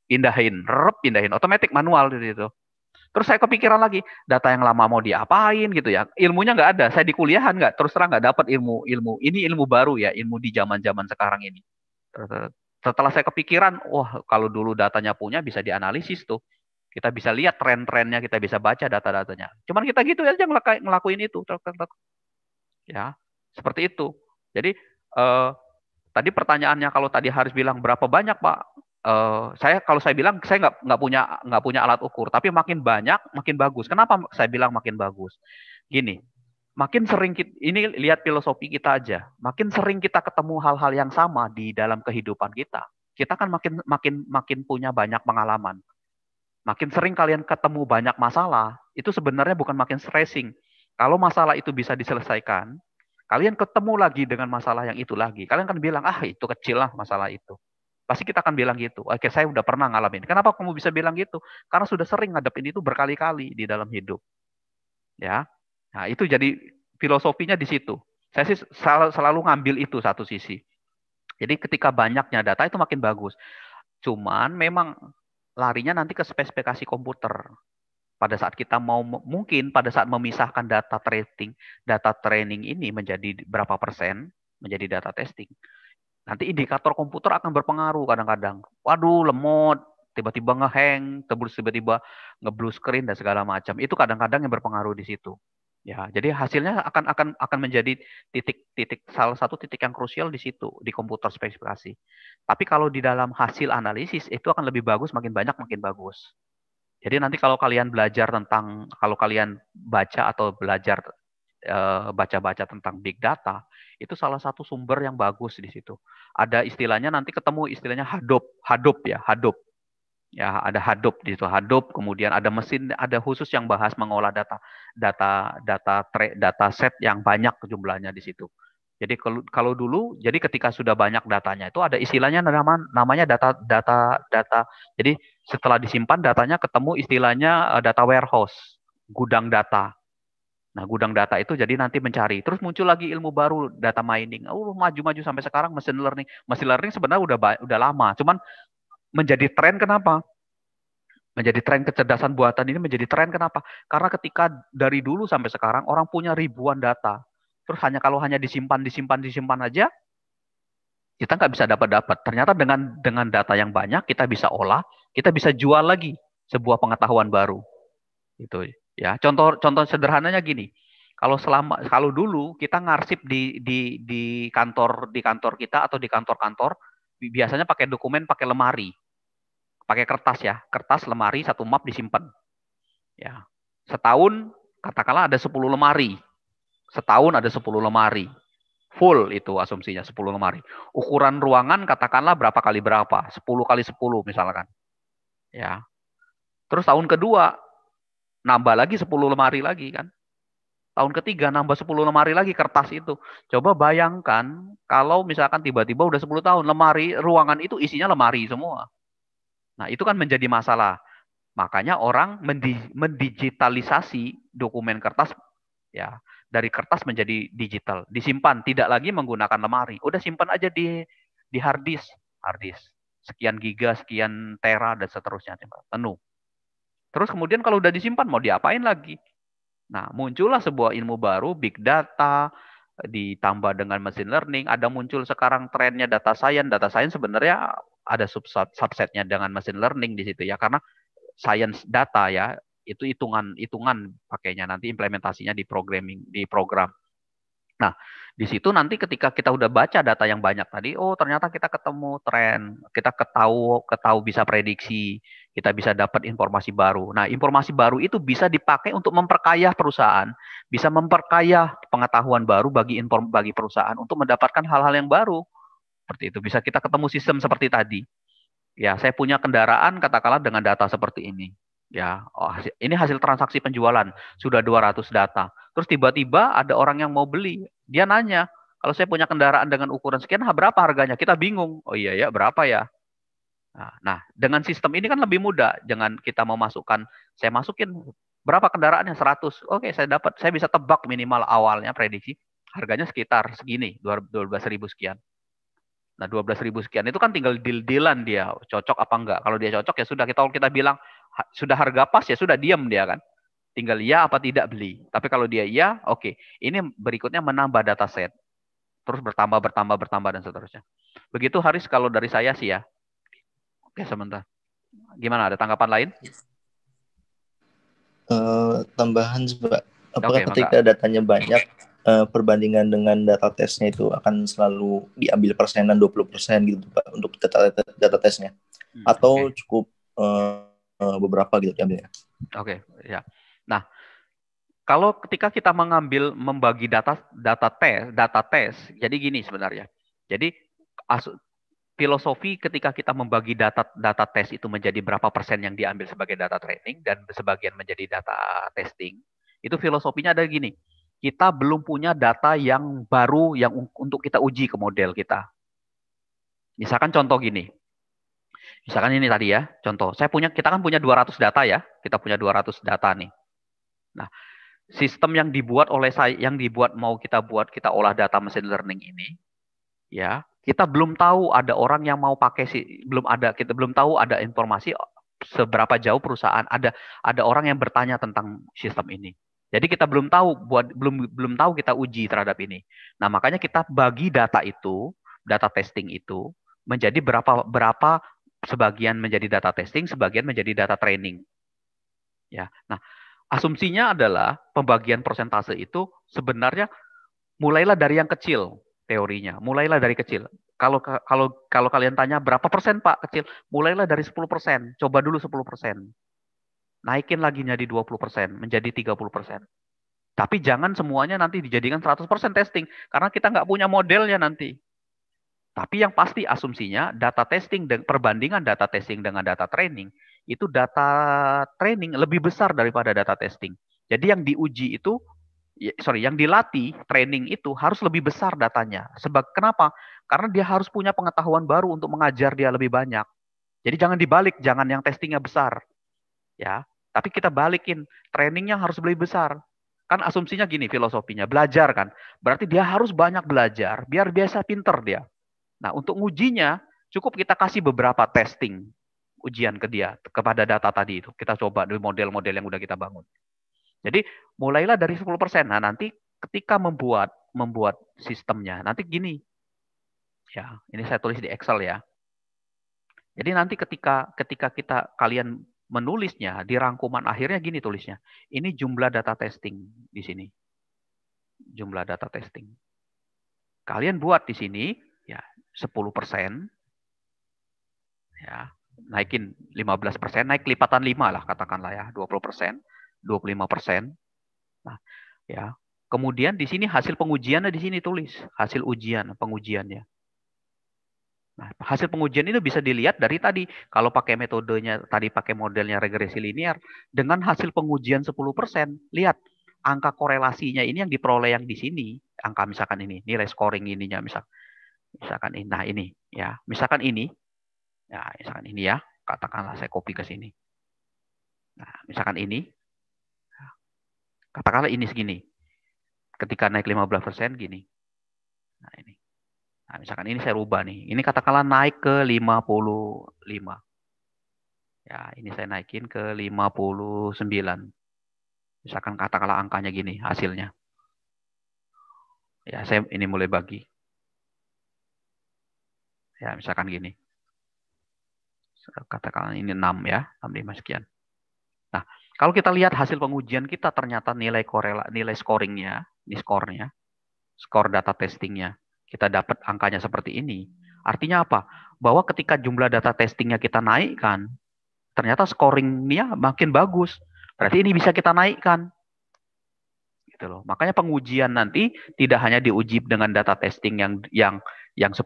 pindahin, otomatis manual gitu. Terus saya kepikiran lagi, data yang lama mau diapain gitu ya. Ilmunya nggak ada. Saya di kuliahan terus terang nggak dapat ilmu. Ini ilmu baru ya, ilmu di zaman-zaman sekarang ini. Setelah saya kepikiran, wah kalau dulu datanya punya bisa dianalisis tuh. Kita bisa lihat tren-trennya, kita bisa baca data-datanya. Cuman kita gitu aja ngelakuin itu. Ya, seperti itu. Jadi tadi pertanyaannya kalau tadi Haris bilang berapa banyak Pak? Kalau saya bilang saya nggak punya alat ukur, tapi makin banyak makin bagus. Kenapa saya bilang makin bagus? Gini, makin sering ini lihat filosofi kita aja. Makin sering kita ketemu hal-hal yang sama di dalam kehidupan kita kan makin punya banyak pengalaman. Makin sering kalian ketemu banyak masalah, itu sebenarnya bukan makin stressing. Kalau masalah itu bisa diselesaikan, kalian ketemu lagi dengan masalah yang itu lagi. Kalian kan bilang, itu kecil lah masalah itu. Pasti kita akan bilang gitu. Oke, saya udah pernah ngalamin. Kenapa kamu bisa bilang gitu? Karena sudah sering ngadepin itu berkali-kali di dalam hidup. Ya, nah itu jadi filosofinya di situ. Saya sih selalu ngambil itu satu sisi. Jadi ketika banyaknya data itu makin bagus. Cuman memang larinya nanti ke spesifikasi komputer. Pada saat kita mungkin pada saat memisahkan data training ini menjadi berapa persen, menjadi data testing. Nanti indikator komputer akan berpengaruh kadang-kadang. Waduh, lemot, tiba-tiba ngehang, tiba-tiba nge-blue screen dan segala macam. Itu kadang-kadang yang berpengaruh di situ. Ya, jadi hasilnya akan menjadi salah satu titik yang krusial di situ di komputer spesifikasi. Tapi kalau di dalam hasil analisis itu akan lebih bagus, makin banyak makin bagus. Jadi nanti kalau kalian kalau kalian baca atau belajar baca-baca tentang big data, itu salah satu sumber yang bagus di situ. Ada istilahnya nanti ketemu istilahnya Hadoop ya, Hadoop. Ya, ada Hadoop di situ, Hadoop, kemudian ada mesin, ada khusus yang bahas mengolah data set yang banyak jumlahnya di situ. Jadi kalau dulu, jadi ketika sudah banyak datanya itu ada istilahnya namanya data. Jadi setelah disimpan datanya ketemu istilahnya data warehouse, gudang data. Nah, gudang data itu jadi nanti mencari. Terus muncul lagi ilmu baru, data mining. Oh, maju-maju sampai sekarang machine learning. Machine learning sebenarnya udah lama, cuman menjadi tren kenapa? Menjadi tren kecerdasan buatan ini menjadi tren kenapa? Karena ketika dari dulu sampai sekarang orang punya ribuan data. Terus kalau hanya disimpan aja, kita nggak bisa dapat. Ternyata dengan data yang banyak kita bisa olah, kita bisa jual lagi sebuah pengetahuan baru. Itu ya. Contoh sederhananya gini. Kalau dulu kita ngarsip di kantor kita atau di kantor-kantor biasanya pakai dokumen, pakai lemari, pakai kertas ya, kertas lemari satu map disimpan. Ya. Setahun katakanlah ada 10 lemari. Setahun ada 10 lemari. Full itu asumsinya 10 lemari. Ukuran ruangan katakanlah berapa kali berapa? 10 kali 10 misalkan. Ya. Terus tahun kedua nambah lagi 10 lemari lagi kan. Tahun ketiga nambah 10 lemari lagi kertas itu. Coba bayangkan kalau misalkan tiba-tiba udah 10 tahun lemari ruangan itu isinya lemari semua. Nah, itu kan menjadi masalah. Makanya orang mendigitalisasi dokumen kertas ya, dari kertas menjadi digital, disimpan, tidak lagi menggunakan lemari. Udah simpan aja di hard disk, sekian giga, sekian tera dan seterusnya penuh. Terus kemudian kalau udah disimpan mau diapain lagi? Nah, muncullah sebuah ilmu baru, big data, ditambah dengan machine learning, ada muncul sekarang trennya data science. Data science sebenarnya ada subsetnya dengan machine learning di situ ya, karena science data ya, itu hitungan pakainya, nanti implementasinya di program. Nah, di situ nanti ketika kita udah baca data yang banyak tadi, oh ternyata kita ketemu tren, kita ketahu bisa prediksi, kita bisa dapat informasi baru. Nah, informasi baru itu bisa dipakai untuk memperkaya perusahaan, bisa memperkaya pengetahuan baru bagi perusahaan untuk mendapatkan hal-hal yang baru. Seperti itu, bisa kita ketemu sistem seperti tadi. Ya, saya punya kendaraan katakanlah dengan data seperti ini. Ya, ini hasil transaksi penjualan, sudah 200 data. Terus tiba-tiba ada orang yang mau beli, dia nanya, kalau saya punya kendaraan dengan ukuran sekian, berapa harganya? Kita bingung. Oh iya ya, berapa ya? Nah, dengan sistem ini kan lebih mudah. Jangan kita mau masukkan, saya masukin berapa kendaraannya 100. Oke, saya bisa tebak minimal awalnya prediksi harganya sekitar segini, 12.000 sekian. Nah, 12.000 sekian itu kan tinggal deal-dealan dia, cocok apa enggak. Kalau dia cocok ya sudah, kita bilang sudah harga pas ya sudah, diam dia kan. Tinggal iya apa tidak beli. Tapi kalau dia iya, oke. Ini berikutnya menambah data set. Terus bertambah dan seterusnya. Begitu Haris kalau dari saya sih ya. Oke, sebentar. Gimana, ada tanggapan lain? Tambahan Pak, apakah Oke, ketika datanya banyak, perbandingan dengan data tesnya itu akan selalu diambil persenan 20% gitu Pak untuk data tesnya, atau cukup beberapa gitu diambilnya? Oke, ya. Nah, kalau ketika kita membagi data tes, jadi gini sebenarnya. Jadi filosofi ketika kita membagi data tes itu menjadi berapa persen yang diambil sebagai data training dan sebagian menjadi data testing, itu filosofinya ada gini. Kita belum punya data yang baru yang untuk kita uji ke model kita. Misalkan contoh gini. Misalkan ini tadi ya, contoh. Kita kan punya 200 data ya. Kita punya 200 data nih. Nah, sistem yang dibuat kita olah data machine learning ini, ya, kita belum tahu ada orang yang mau pakai kita belum tahu ada informasi seberapa jauh perusahaan ada orang yang bertanya tentang sistem ini. Jadi kita belum tahu kita uji terhadap ini. Nah, makanya kita bagi data testing itu menjadi berapa sebagian menjadi data testing, sebagian menjadi data training. Ya. Nah, asumsinya adalah pembagian persentase itu sebenarnya mulailah dari yang kecil teorinya. Mulailah dari kecil. Kalau kalian tanya berapa persen Pak kecil, mulailah dari 10%. Coba dulu 10%. Naikin lagi jadi 20%, menjadi 30%. Tapi jangan semuanya nanti dijadikan 100% testing karena kita nggak punya modelnya nanti. Tapi yang pasti asumsinya data testing dan perbandingan data testing dengan data training, itu data training lebih besar daripada data testing. Jadi yang diuji itu, yang dilatih training itu harus lebih besar datanya. Sebab kenapa? Karena dia harus punya pengetahuan baru untuk mengajar dia lebih banyak. Jadi jangan dibalik, jangan yang testingnya besar, ya. Tapi kita balikin, trainingnya harus lebih besar. Kan asumsinya gini filosofinya, belajar kan. Berarti dia harus banyak belajar, biar biasa pinter dia. Nah, untuk ngujinya, cukup kita kasih beberapa testing ujian ke dia, kepada data tadi itu. Kita coba dari model-model yang udah kita bangun. Jadi, mulailah dari 10%. Nah, nanti ketika membuat sistemnya, nanti gini. Ya, ini saya tulis di Excel ya. Jadi nanti ketika kalian menulisnya, di rangkuman akhirnya gini tulisnya. Ini jumlah data testing di sini. Jumlah data testing. Kalian buat di sini ya 10%, ya, naikin 15%, naik lipatan 5 lah katakanlah ya, 20%, 25%. Nah, ya. Kemudian di sini hasil pengujiannya di sini tulis, hasil ujian pengujiannya. Nah, hasil pengujian itu bisa dilihat dari tadi. Kalau pakai metodenya, tadi pakai modelnya regresi linear, dengan hasil pengujian 10%, lihat angka korelasinya ini yang diperoleh yang di sini. Angka misalkan ini, nilai scoring ininya misalkan ini. Nah ini ya, misalkan ini. Ya, misalkan ini ya. Katakanlah saya copy ke sini. Nah, misalkan ini. Katakanlah ini segini. Ketika naik 15% gini. Nah, ini. Nah, misalkan ini saya rubah nih. Ini katakanlah naik ke 55. Ya, ini saya naikin ke 59. Misalkan katakanlah angkanya gini hasilnya. Ya, saya ini mulai bagi. Ya, misalkan gini. Katakanlah ini 6 ya, 65 sekian. Nah, kalau kita lihat hasil pengujian kita ternyata nilai scoringnya, ini skornya, skor data testingnya, kita dapat angkanya seperti ini. Artinya apa? Bahwa ketika jumlah data testingnya kita naikkan, ternyata scoringnya makin bagus. Berarti ini bisa kita naikkan. Gitu loh. Makanya pengujian nanti tidak hanya diuji dengan data testing yang 10%,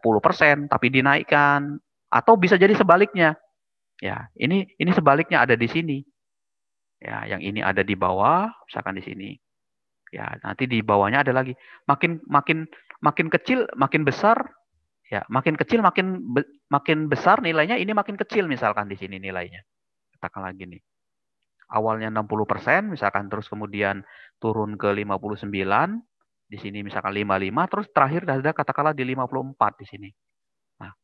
tapi dinaikkan. Atau bisa jadi sebaliknya. Ya, ini sebaliknya ada di sini. Ya, yang ini ada di bawah, misalkan di sini. Ya, nanti di bawahnya ada lagi. Makin kecil, makin besar. Ya, makin kecil, makin besar nilainya. Ini makin kecil misalkan di sini nilainya. Katakan lagi nih. Awalnya 60%, misalkan terus kemudian turun ke 59, di sini misalkan 55, terus terakhir ada katakanlah di 54 di sini. Nah,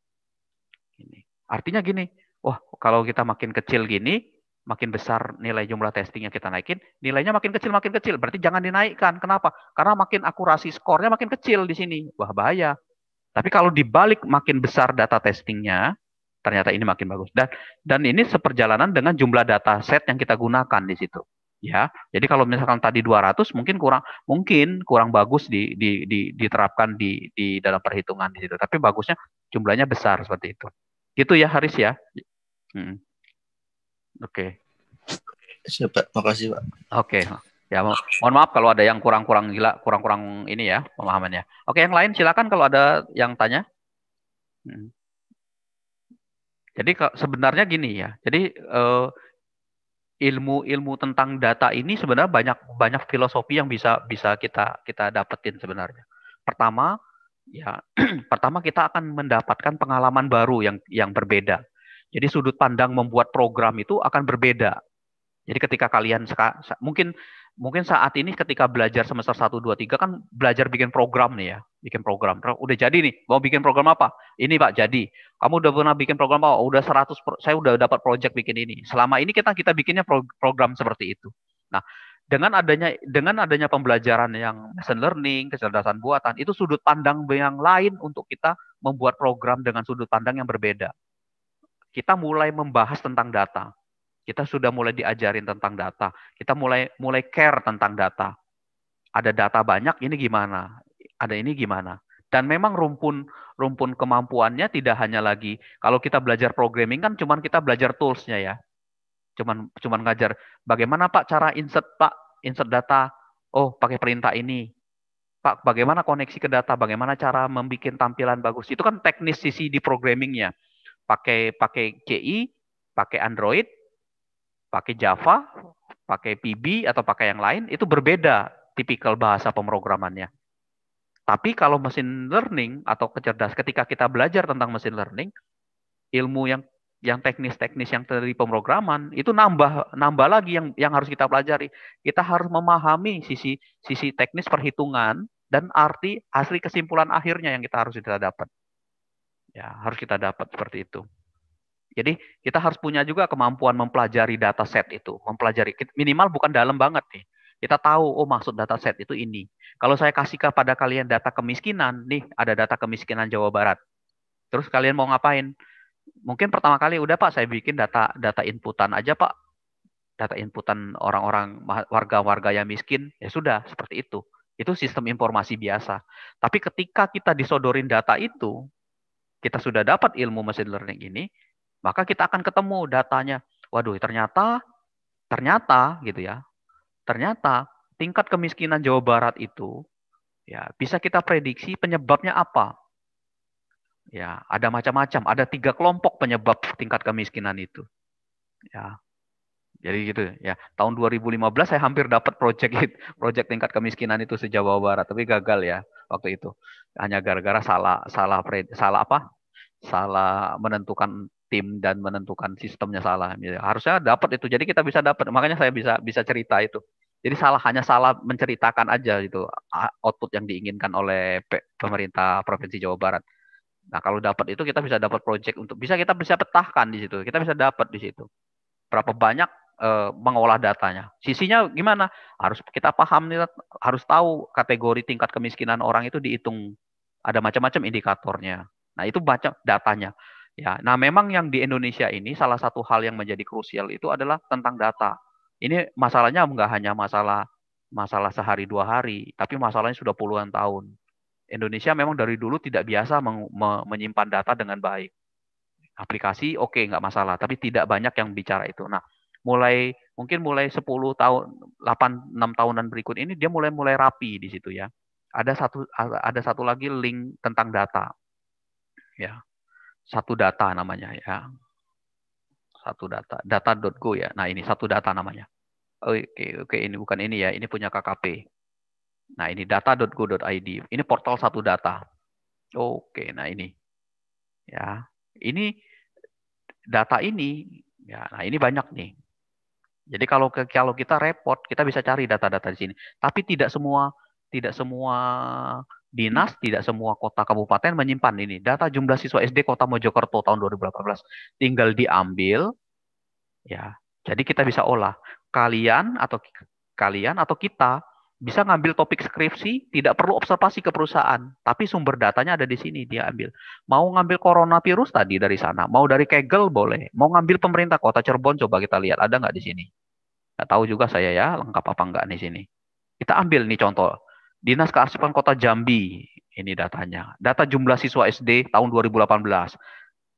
ini. Artinya gini, wah kalau kita makin kecil gini, makin besar nilai jumlah testing yang kita naikin, nilainya makin kecil, berarti jangan dinaikkan. Kenapa? Karena makin akurasi skornya makin kecil di sini. Wah, bahaya. Tapi kalau dibalik makin besar data testingnya, ternyata ini makin bagus. Dan ini seperjalanan dengan jumlah data set yang kita gunakan di situ. Ya, jadi kalau misalkan tadi 200 mungkin kurang bagus diterapkan di dalam perhitungan di situ. Tapi bagusnya jumlahnya besar seperti itu. Gitu ya Haris ya. Oke. Siap, Pak. Makasih, Pak. Oke. Ya, mohon maaf kalau ada yang kurang ini ya pemahamannya. Oke, yang lain silakan kalau ada yang tanya. Jadi sebenarnya gini ya. Jadi ilmu tentang data ini sebenarnya banyak filosofi yang bisa kita dapetin sebenarnya. Pertama, ya pertama kita akan mendapatkan pengalaman baru yang berbeda. Jadi sudut pandang membuat program itu akan berbeda. Jadi ketika kalian mungkin saat ini ketika belajar semester 1, 2, 3 kan belajar bikin program nih ya. Bikin program. Udah jadi nih, mau bikin program apa? Ini Pak, jadi. Kamu udah pernah bikin program apa? Udah 100, saya udah dapat project bikin ini. Selama ini kita bikinnya program seperti itu. Nah, dengan adanya pembelajaran yang machine learning, kecerdasan buatan, itu sudut pandang yang lain untuk kita membuat program dengan sudut pandang yang berbeda. Kita mulai membahas tentang data. Kita sudah mulai diajarin tentang data. Kita mulai care tentang data. Ada data banyak, ini gimana? Ada ini gimana? Dan memang rumpun kemampuannya tidak hanya lagi, kalau kita belajar programming kan cuman kita belajar toolsnya ya. Cuman ngajar bagaimana Pak cara insert data. Oh, pakai perintah ini. Pak, bagaimana koneksi ke data, bagaimana cara membuat tampilan bagus. Itu kan teknis sisi di programmingnya. Pakai CI, pakai Android, pakai Java, pakai PB atau pakai yang lain, itu berbeda tipikal bahasa pemrogramannya. Tapi kalau machine learning atau ketika kita belajar tentang machine learning, ilmu yang teknis-teknis yang dari pemrograman itu nambah lagi yang harus kita pelajari. Kita harus memahami sisi teknis perhitungan dan arti asli kesimpulan akhirnya yang kita dapat. Ya, harus kita dapat seperti itu. Jadi kita harus punya juga kemampuan mempelajari dataset itu, mempelajari minimal bukan dalam banget nih. Kita tahu, oh maksud dataset itu ini. Kalau saya kasih kepada kalian data kemiskinan, nih ada data kemiskinan Jawa Barat. Terus kalian mau ngapain? Mungkin pertama kali udah Pak, saya bikin data inputan aja Pak. Data inputan orang-orang warga-warga yang miskin, ya sudah seperti itu. Itu sistem informasi biasa. Tapi ketika kita disodorin data itu, kita sudah dapat ilmu machine learning ini, maka kita akan ketemu datanya. Waduh, ternyata gitu ya. Ternyata tingkat kemiskinan Jawa Barat itu ya bisa kita prediksi penyebabnya apa. Ya, ada macam-macam, ada 3 kelompok penyebab tingkat kemiskinan itu. Ya. Jadi gitu ya. Tahun 2015 saya hampir dapat project tingkat kemiskinan itu se-Jawa Barat, tapi gagal ya waktu itu. Hanya gara-gara salah menentukan tim dan menentukan sistemnya salah. Ya, harusnya dapat itu. Jadi kita bisa dapat. Makanya saya bisa cerita itu. Jadi hanya salah menceritakan aja itu output yang diinginkan oleh pemerintah Provinsi Jawa Barat. Nah, kalau dapat itu kita bisa dapat project untuk kita bisa petahkan di situ. Kita bisa dapat di situ. Berapa banyak mengolah datanya. Sisinya gimana? Harus kita paham nih, harus tahu kategori tingkat kemiskinan orang itu dihitung. Ada macam-macam indikatornya. Nah, itu baca datanya. Ya, nah memang yang di Indonesia ini salah satu hal yang menjadi krusial itu adalah tentang data. Ini masalahnya nggak hanya masalah sehari 2 hari, tapi masalahnya sudah puluhan tahun. Indonesia memang dari dulu tidak biasa menyimpan data dengan baik. Aplikasi oke, nggak masalah, tapi tidak banyak yang bicara itu. Nah, mungkin mulai 10 tahun, 8 6 tahunan berikut ini dia mulai rapi di situ ya. Ada satu lagi link tentang data. Ya. Satu data namanya ya. Satu data, data.go ya. Nah, ini satu data namanya. Oke, ini bukan ini ya, ini punya KKP. Nah, ini data.go.id. Ini portal satu data. Oke, nah ini. Ya. Ini data ini ya, nah ini banyak nih. Jadi kalau kita repot, kita bisa cari data-data di sini. Tapi tidak semua dinas, tidak semua kota kabupaten menyimpan ini. Data jumlah siswa SD Kota Mojokerto tahun 2018 tinggal diambil ya. Jadi kita bisa olah. Kalian atau kita bisa ngambil topik skripsi, tidak perlu observasi ke perusahaan, tapi sumber datanya ada di sini, dia ambil. Mau ngambil coronavirus tadi dari sana, mau dari Kaggle boleh, mau ngambil pemerintah Kota Cirebon, coba kita lihat ada nggak di sini. Nggak tahu juga saya ya, lengkap apa nggak di sini. Kita ambil nih contoh, Dinas Kearsipan Kota Jambi, ini datanya. Data jumlah siswa SD tahun 2018.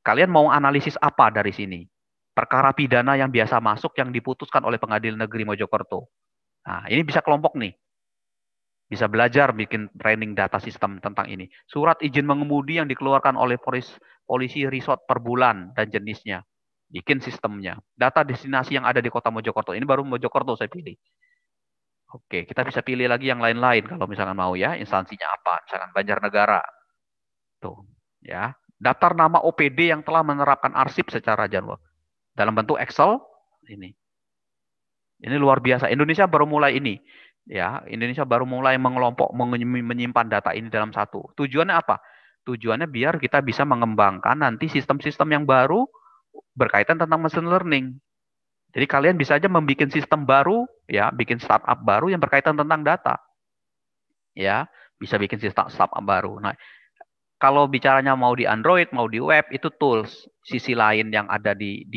Kalian mau analisis apa dari sini? Perkara pidana yang biasa masuk yang diputuskan oleh Pengadilan Negeri Mojokerto. Nah, ini bisa kelompok nih. Bisa belajar bikin training data sistem tentang ini. Surat izin mengemudi yang dikeluarkan oleh polisi resort per bulan dan jenisnya. Bikin sistemnya. Data destinasi yang ada di Kota Mojokerto. Ini baru Mojokerto saya pilih. Oke, kita bisa pilih lagi yang lain-lain kalau misalkan mau ya, instansinya apa? Misalkan Banjarnegara. Tuh, ya. Daftar nama OPD yang telah menerapkan arsip secara jadwal dalam bentuk Excel ini. Ini luar biasa. Indonesia baru mulai ini. Ya, Indonesia baru mulai menyimpan data ini dalam satu. Tujuannya apa? Tujuannya biar kita bisa mengembangkan nanti sistem-sistem yang baru berkaitan tentang machine learning. Jadi kalian bisa aja membuat sistem baru, ya, bikin startup baru yang berkaitan tentang data. Ya, bisa bikin sistem startup baru. Nah, kalau bicaranya mau di Android, mau di web, itu tools sisi lain yang ada di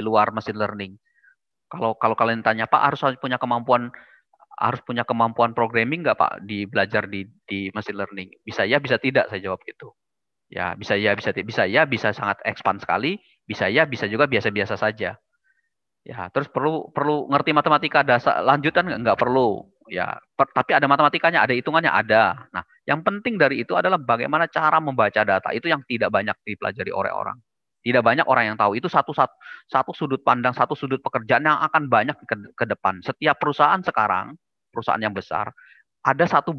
luar machine learning. Kalau kalian tanya Pak harus punya kemampuan programming nggak Pak belajar di machine learning? Bisa ya, bisa tidak, saya jawab gitu. Ya, bisa ya, bisa sangat expand sekali, bisa ya, bisa juga biasa-biasa saja. Ya, terus perlu ngerti matematika dasar lanjutan nggak perlu. Ya, tapi ada matematikanya, ada hitungannya, ada. Nah, yang penting dari itu adalah bagaimana cara membaca data. Itu yang tidak banyak dipelajari oleh orang. Tidak banyak orang yang tahu. Itu satu sudut pandang, satu sudut pekerjaan yang akan banyak ke depan. Setiap perusahaan sekarang, perusahaan yang besar, ada satu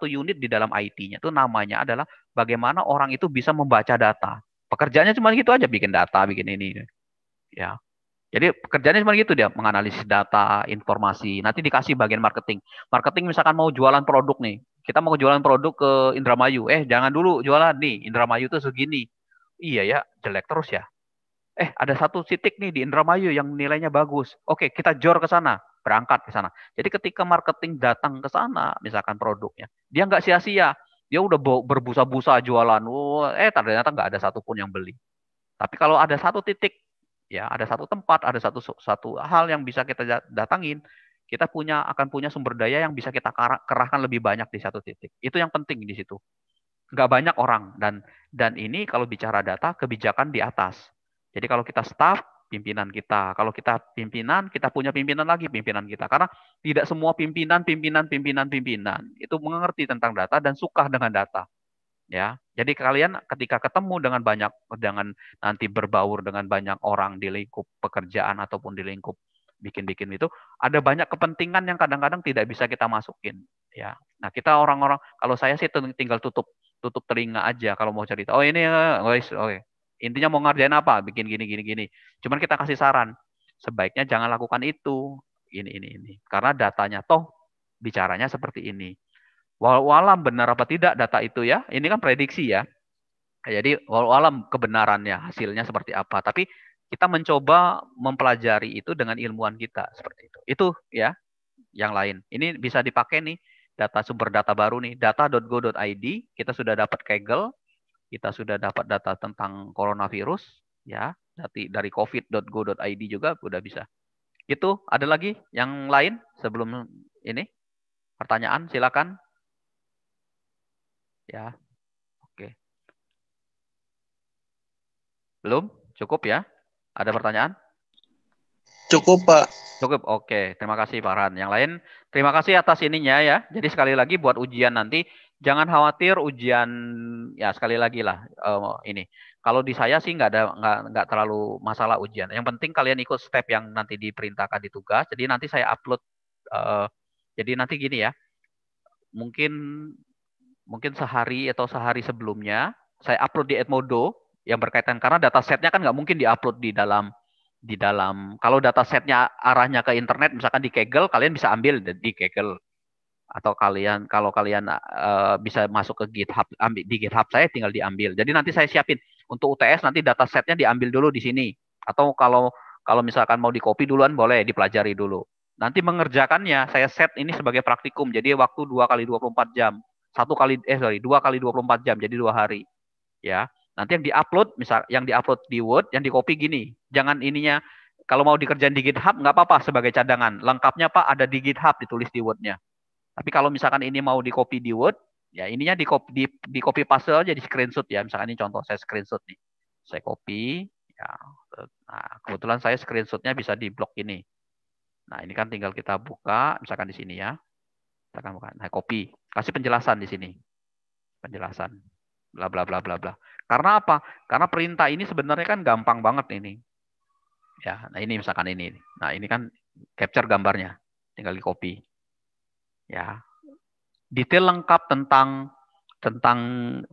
unit di dalam IT-nya. Itu namanya adalah bagaimana orang itu bisa membaca data. Pekerjaannya cuma gitu aja, bikin data, bikin ini. Ya, jadi pekerjaannya cuma gitu dia, menganalisis data, informasi. Nanti dikasih bagian marketing. Marketing misalkan mau jualan produk nih. Kita mau jualan produk ke Indramayu. Jangan dulu jualan nih. Indramayu tuh segini. Iya ya, jelek terus ya. Ada satu titik nih di Indramayu yang nilainya bagus. Oke, kita jor ke sana. Berangkat ke sana. Jadi ketika marketing datang ke sana, misalkan produknya, dia nggak sia-sia. Dia udah berbusa-busa jualan. Ternyata nggak ada satupun yang beli. Tapi kalau ada satu titik, ya ada satu tempat, ada satu hal yang bisa kita datangin, kita akan punya sumber daya yang bisa kita kerahkan lebih banyak di satu titik. Itu yang penting di situ. Nggak banyak orang dan ini kalau bicara data kebijakan di atas. Jadi kalau kita staff, pimpinan kita. Kalau kita pimpinan, kita punya pimpinan lagi pimpinan kita. Karena tidak semua pimpinan itu mengerti tentang data dan suka dengan data. Ya, jadi kalian ketika ketemu dengan nanti berbaur dengan banyak orang di lingkup pekerjaan ataupun di lingkup bikin-bikin itu, ada banyak kepentingan yang kadang-kadang tidak bisa kita masukin. Ya, nah kita orang-orang, kalau saya sih tinggal tutup tutup telinga aja kalau mau cerita. Oh ini, guys, oke. Intinya mau ngerjain apa? Bikin gini gini gini. Cuman kita kasih saran, sebaiknya jangan lakukan itu. Ini. Karena datanya toh bicaranya seperti ini. Walau alam benar apa tidak data itu ya, ini kan prediksi ya. Jadi walau alam kebenarannya, hasilnya seperti apa. Tapi kita mencoba mempelajari itu dengan ilmuwan kita seperti itu. Itu ya, yang lain. Ini bisa dipakai nih sumber data baru nih, data.go.id. Kita sudah dapat Kaggle, kita sudah dapat data tentang coronavirus ya, dari covid.go.id juga udah bisa. Itu ada lagi yang lain sebelum ini? Pertanyaan silakan. Ya, oke. Belum? Cukup ya? Ada pertanyaan? Cukup, Pak. Cukup. Oke, terima kasih Pak Ran. Yang lain, terima kasih atas ininya ya. Jadi sekali lagi buat ujian nanti, jangan khawatir ujian ya sekali lagi lah ini. Kalau di saya sih nggak terlalu masalah ujian. Yang penting kalian ikut step yang nanti diperintahkan di tugas. Jadi nanti saya upload. Jadi nanti gini ya, mungkin mungkin sehari sebelumnya saya upload di Edmodo yang berkaitan karena datasetnya kan nggak mungkin diupload di dalam kalau datasetnya arahnya ke internet misalkan di Kaggle kalian bisa ambil di Kaggle atau kalau kalian bisa masuk ke GitHub di GitHub saya tinggal diambil. Jadi nanti saya siapin untuk UTS nanti datasetnya diambil dulu di sini atau kalau kalau misalkan mau di copy duluan boleh dipelajari dulu. Nanti mengerjakannya saya set ini sebagai praktikum. Jadi waktu 2 kali 24 jam. 2 kali 24 jam jadi 2 hari. Ya. Nanti yang diupload yang diupload di Word, yang di copy gini. Jangan ininya kalau mau dikerjain di GitHub nggak apa-apa sebagai cadangan. Lengkapnya Pak ada di GitHub ditulis di Word-nya. Tapi kalau misalkan ini mau di copy di Word, ya ininya di copy paste aja di screenshot ya. Misalkan ini contoh saya screenshot nih. Saya copy, ya. Nah, kebetulan saya screenshotnya bisa di blok ini. Nah, ini kan tinggal kita buka, misalkan di sini ya. Kita akan buka. Nah, copy. Kasih penjelasan di sini. Penjelasan. Bla bla bla bla bla. Karena apa? Karena perintah ini sebenarnya kan gampang banget ini. Ya, nah ini misalkan ini. Nah, ini kan capture gambarnya. Tinggal di copy. Ya. Detail lengkap tentang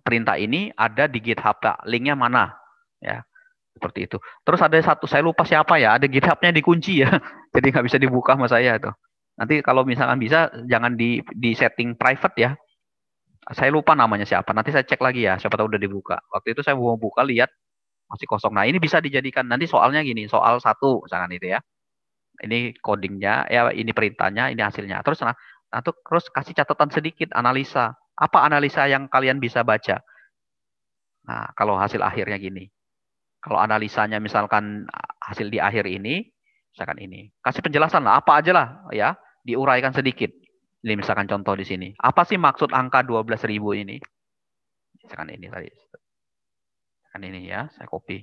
perintah ini ada di GitHub. Linknya mana? Ya, seperti itu. Terus ada satu, saya lupa siapa ya. Ada GitHub-nya dikunci ya. Jadi nggak bisa dibuka sama saya tuh. Nanti kalau misalkan bisa, jangan di setting private ya. Saya lupa namanya siapa. Nanti saya cek lagi ya. Siapa tahu udah dibuka. Waktu itu saya mau buka, lihat masih kosong. Nah ini bisa dijadikan. Nanti soalnya gini. Soal 1 misalkan itu ya. Ini codingnya, ya ini perintahnya, ini hasilnya. Terus kasih catatan sedikit, analisa. Apa analisa yang kalian bisa baca? Nah, kalau hasil akhirnya gini. Kalau analisanya misalkan hasil di akhir ini, misalkan ini. Kasih penjelasan lah, apa aja lah ya, diuraikan sedikit. Ini misalkan contoh di sini. Apa sih maksud angka 12.000 ini? Misalkan ini tadi. Misalkan ini ya, saya copy.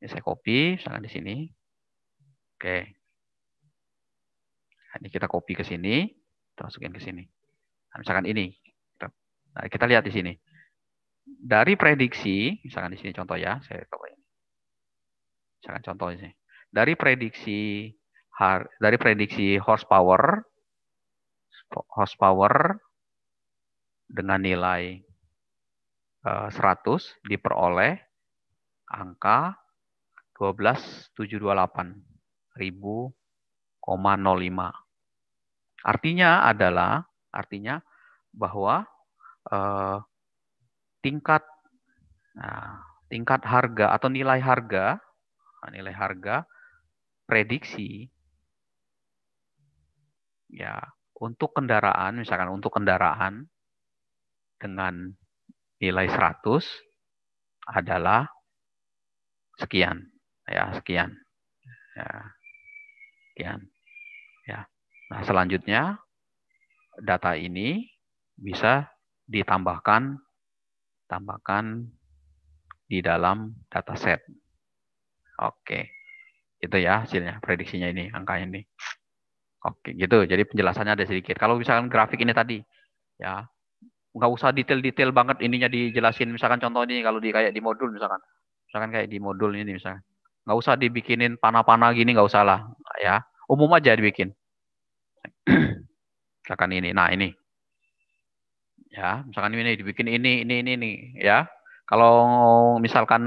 Ini saya copy, misalkan di sini. Oke. Ini kita copy ke sini, kita masukin ke sini. Nah, misalkan ini. Nah, kita lihat di sini. Dari prediksi, misalkan di sini contoh ya, saya coba ini. Misalkan contoh ini. Dari prediksi horsepower dengan nilai 100 diperoleh angka 12.728 ribu,05. Artinya bahwa tingkat harga atau nilai harga prediksi ya untuk kendaraan, misalkan untuk kendaraan dengan nilai 100 adalah sekian ya, sekian. Nah, selanjutnya data ini bisa ditambahkan di dalam dataset. Oke. Itu ya hasilnya, prediksinya ini, angkanya ini. Oke, gitu. Jadi penjelasannya ada sedikit. Kalau misalkan grafik ini tadi, ya nggak usah detail-detail banget ininya dijelasin. Misalkan contoh ini kalau kayak di modul misalkan kayak di modul ini misalkan, nggak usah dibikinin panah-panah gini, nggak usah lah, ya. Umum aja dibikin. Misalkan ini, nah ini, ya. Misalkan ini dibikin ini, ya. Kalau misalkan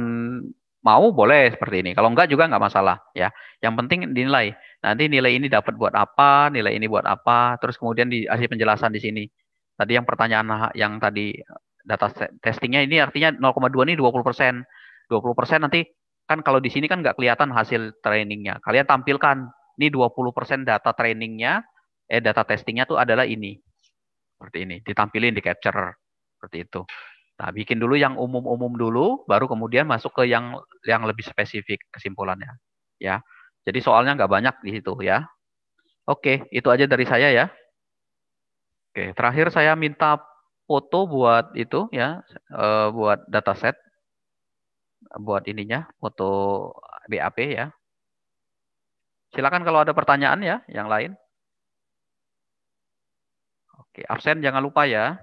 mau boleh seperti ini. Kalau enggak juga enggak masalah ya. Yang penting dinilai. Nanti nilai ini dapat buat apa, nilai ini buat apa, terus kemudian dikasih penjelasan di sini. Tadi yang pertanyaan yang tadi data testingnya ini artinya 0,2 ini 20%. 20% nanti kan kalau di sini kan enggak kelihatan hasil trainingnya. Kalian tampilkan ini 20% data trainingnya, data testingnya tuh adalah ini. Seperti ini, ditampilin di capture seperti itu. Nah, bikin dulu yang umum-umum dulu, baru kemudian masuk ke yang lebih spesifik kesimpulannya. Ya, jadi soalnya nggak banyak di situ ya. Oke, itu aja dari saya ya. Oke, terakhir saya minta foto buat itu ya, buat dataset, buat ininya, foto BAP ya. Silakan kalau ada pertanyaan ya, yang lain. Oke, absen jangan lupa ya.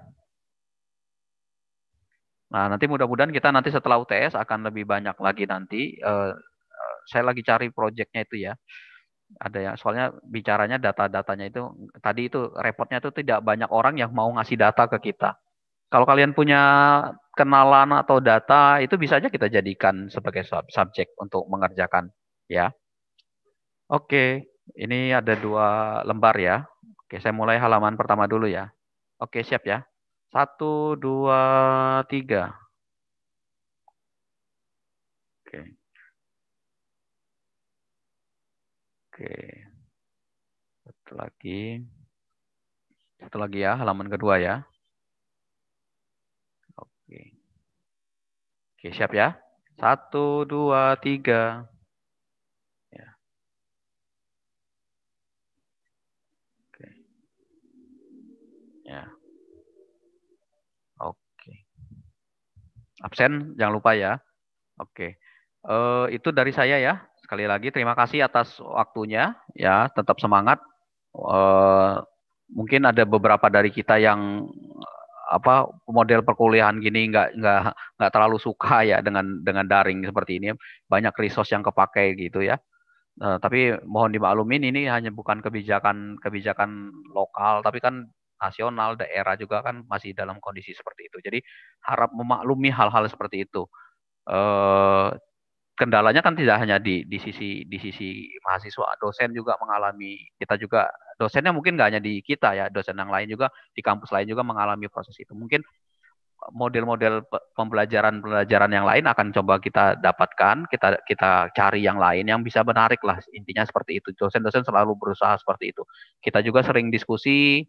Nah, nanti mudah-mudahan kita nanti setelah UTS akan lebih banyak lagi nanti. Saya lagi cari proyeknya itu ya. Ada yang soalnya bicaranya data-datanya itu tadi itu repotnya itu tidak banyak orang yang mau ngasih data ke kita. Kalau kalian punya kenalan atau data itu bisa aja kita jadikan sebagai subjek untuk mengerjakan ya. Oke, ini ada 2 lembar ya. Oke, saya mulai halaman pertama dulu ya. Oke, siap ya. 1, 2, 3. Oke. Oke. Satu lagi ya, halaman kedua ya. Oke. Oke, siap ya. 1, 2, 3. Ya. Oke. Ya. Oke. Absen, jangan lupa ya. Oke. Itu dari saya ya. Sekali lagi terima kasih atas waktunya ya. Tetap semangat. Mungkin ada beberapa dari kita yang model perkuliahan gini nggak terlalu suka ya dengan daring seperti ini. Banyak resource yang kepakai gitu ya. Tapi mohon dimaklumin ini hanya bukan kebijakan lokal, tapi kan nasional, daerah juga kan masih dalam kondisi seperti itu. Jadi harap memaklumi hal-hal seperti itu. Kendalanya kan tidak hanya di sisi mahasiswa, dosen juga mengalami, kita juga dosennya mungkin nggak hanya di kita ya, dosen yang lain juga di kampus lain juga mengalami proses itu. Mungkin model-model pembelajaran yang lain akan coba kita dapatkan, kita cari yang lain yang bisa menarik lah, intinya seperti itu. Dosen-dosen selalu berusaha seperti itu. Kita juga sering diskusi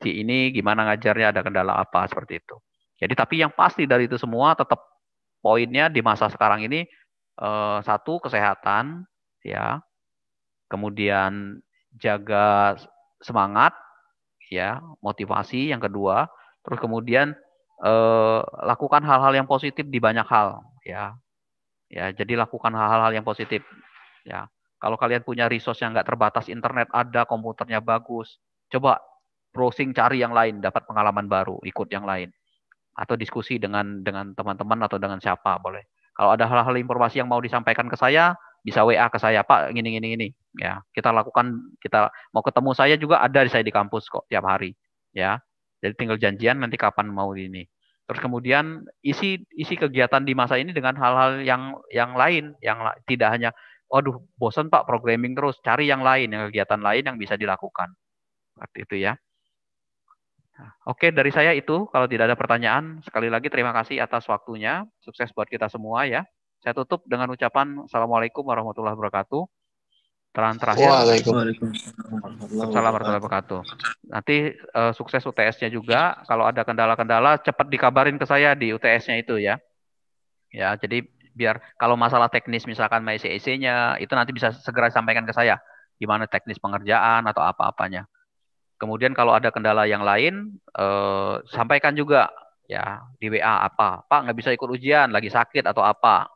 di ini gimana ngajarnya, ada kendala apa seperti itu. Jadi tapi yang pasti dari itu semua tetap poinnya di masa sekarang ini, satu kesehatan ya, kemudian jaga semangat ya, motivasi yang kedua, terus kemudian lakukan hal-hal yang positif di banyak hal ya. Ya, jadi lakukan hal-hal yang positif ya. Kalau kalian punya resource yang nggak terbatas, internet ada, komputernya bagus, coba browsing cari yang lain, dapat pengalaman baru, ikut yang lain. Atau diskusi dengan teman-teman atau dengan siapa boleh. Kalau ada hal-hal informasi yang mau disampaikan ke saya, bisa WA ke saya, Pak, gini. Ya, kita lakukan, kita mau ketemu saya juga ada saya di kampus kok tiap hari. Ya, jadi tinggal janjian nanti kapan mau ini. Terus kemudian isi kegiatan di masa ini dengan hal-hal yang lain, tidak hanya, waduh, bosan Pak programming terus, cari yang lain, yang kegiatan lain yang bisa dilakukan. Seperti itu ya. Oke, dari saya itu. Kalau tidak ada pertanyaan, sekali lagi terima kasih atas waktunya. Sukses buat kita semua ya. Saya tutup dengan ucapan Assalamualaikum warahmatullahi wabarakatuh. Terakhir, Waalaikumsalam warahmatullahi wabarakatuh. Nanti sukses UTS-nya juga. Kalau ada kendala-kendala, cepat dikabarin ke saya di UTS-nya itu ya. Ya, jadi biar kalau masalah teknis misalkan MyCEC-nya, itu nanti bisa segera disampaikan ke saya. Gimana teknis pengerjaan atau apa-apanya. Kemudian kalau ada kendala yang lain, sampaikan juga ya di WA apa. Pak nggak bisa ikut ujian, lagi sakit atau apa.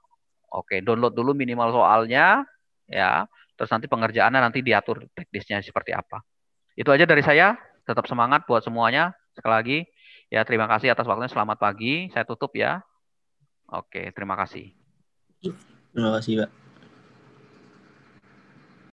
Oke, download dulu minimal soalnya, ya. Terus nanti pengerjaannya nanti diatur teknisnya seperti apa. Itu aja dari saya. Tetap semangat buat semuanya. Sekali lagi, ya terima kasih atas waktunya. Selamat pagi. Saya tutup ya. Oke, terima kasih. Terima kasih, Pak.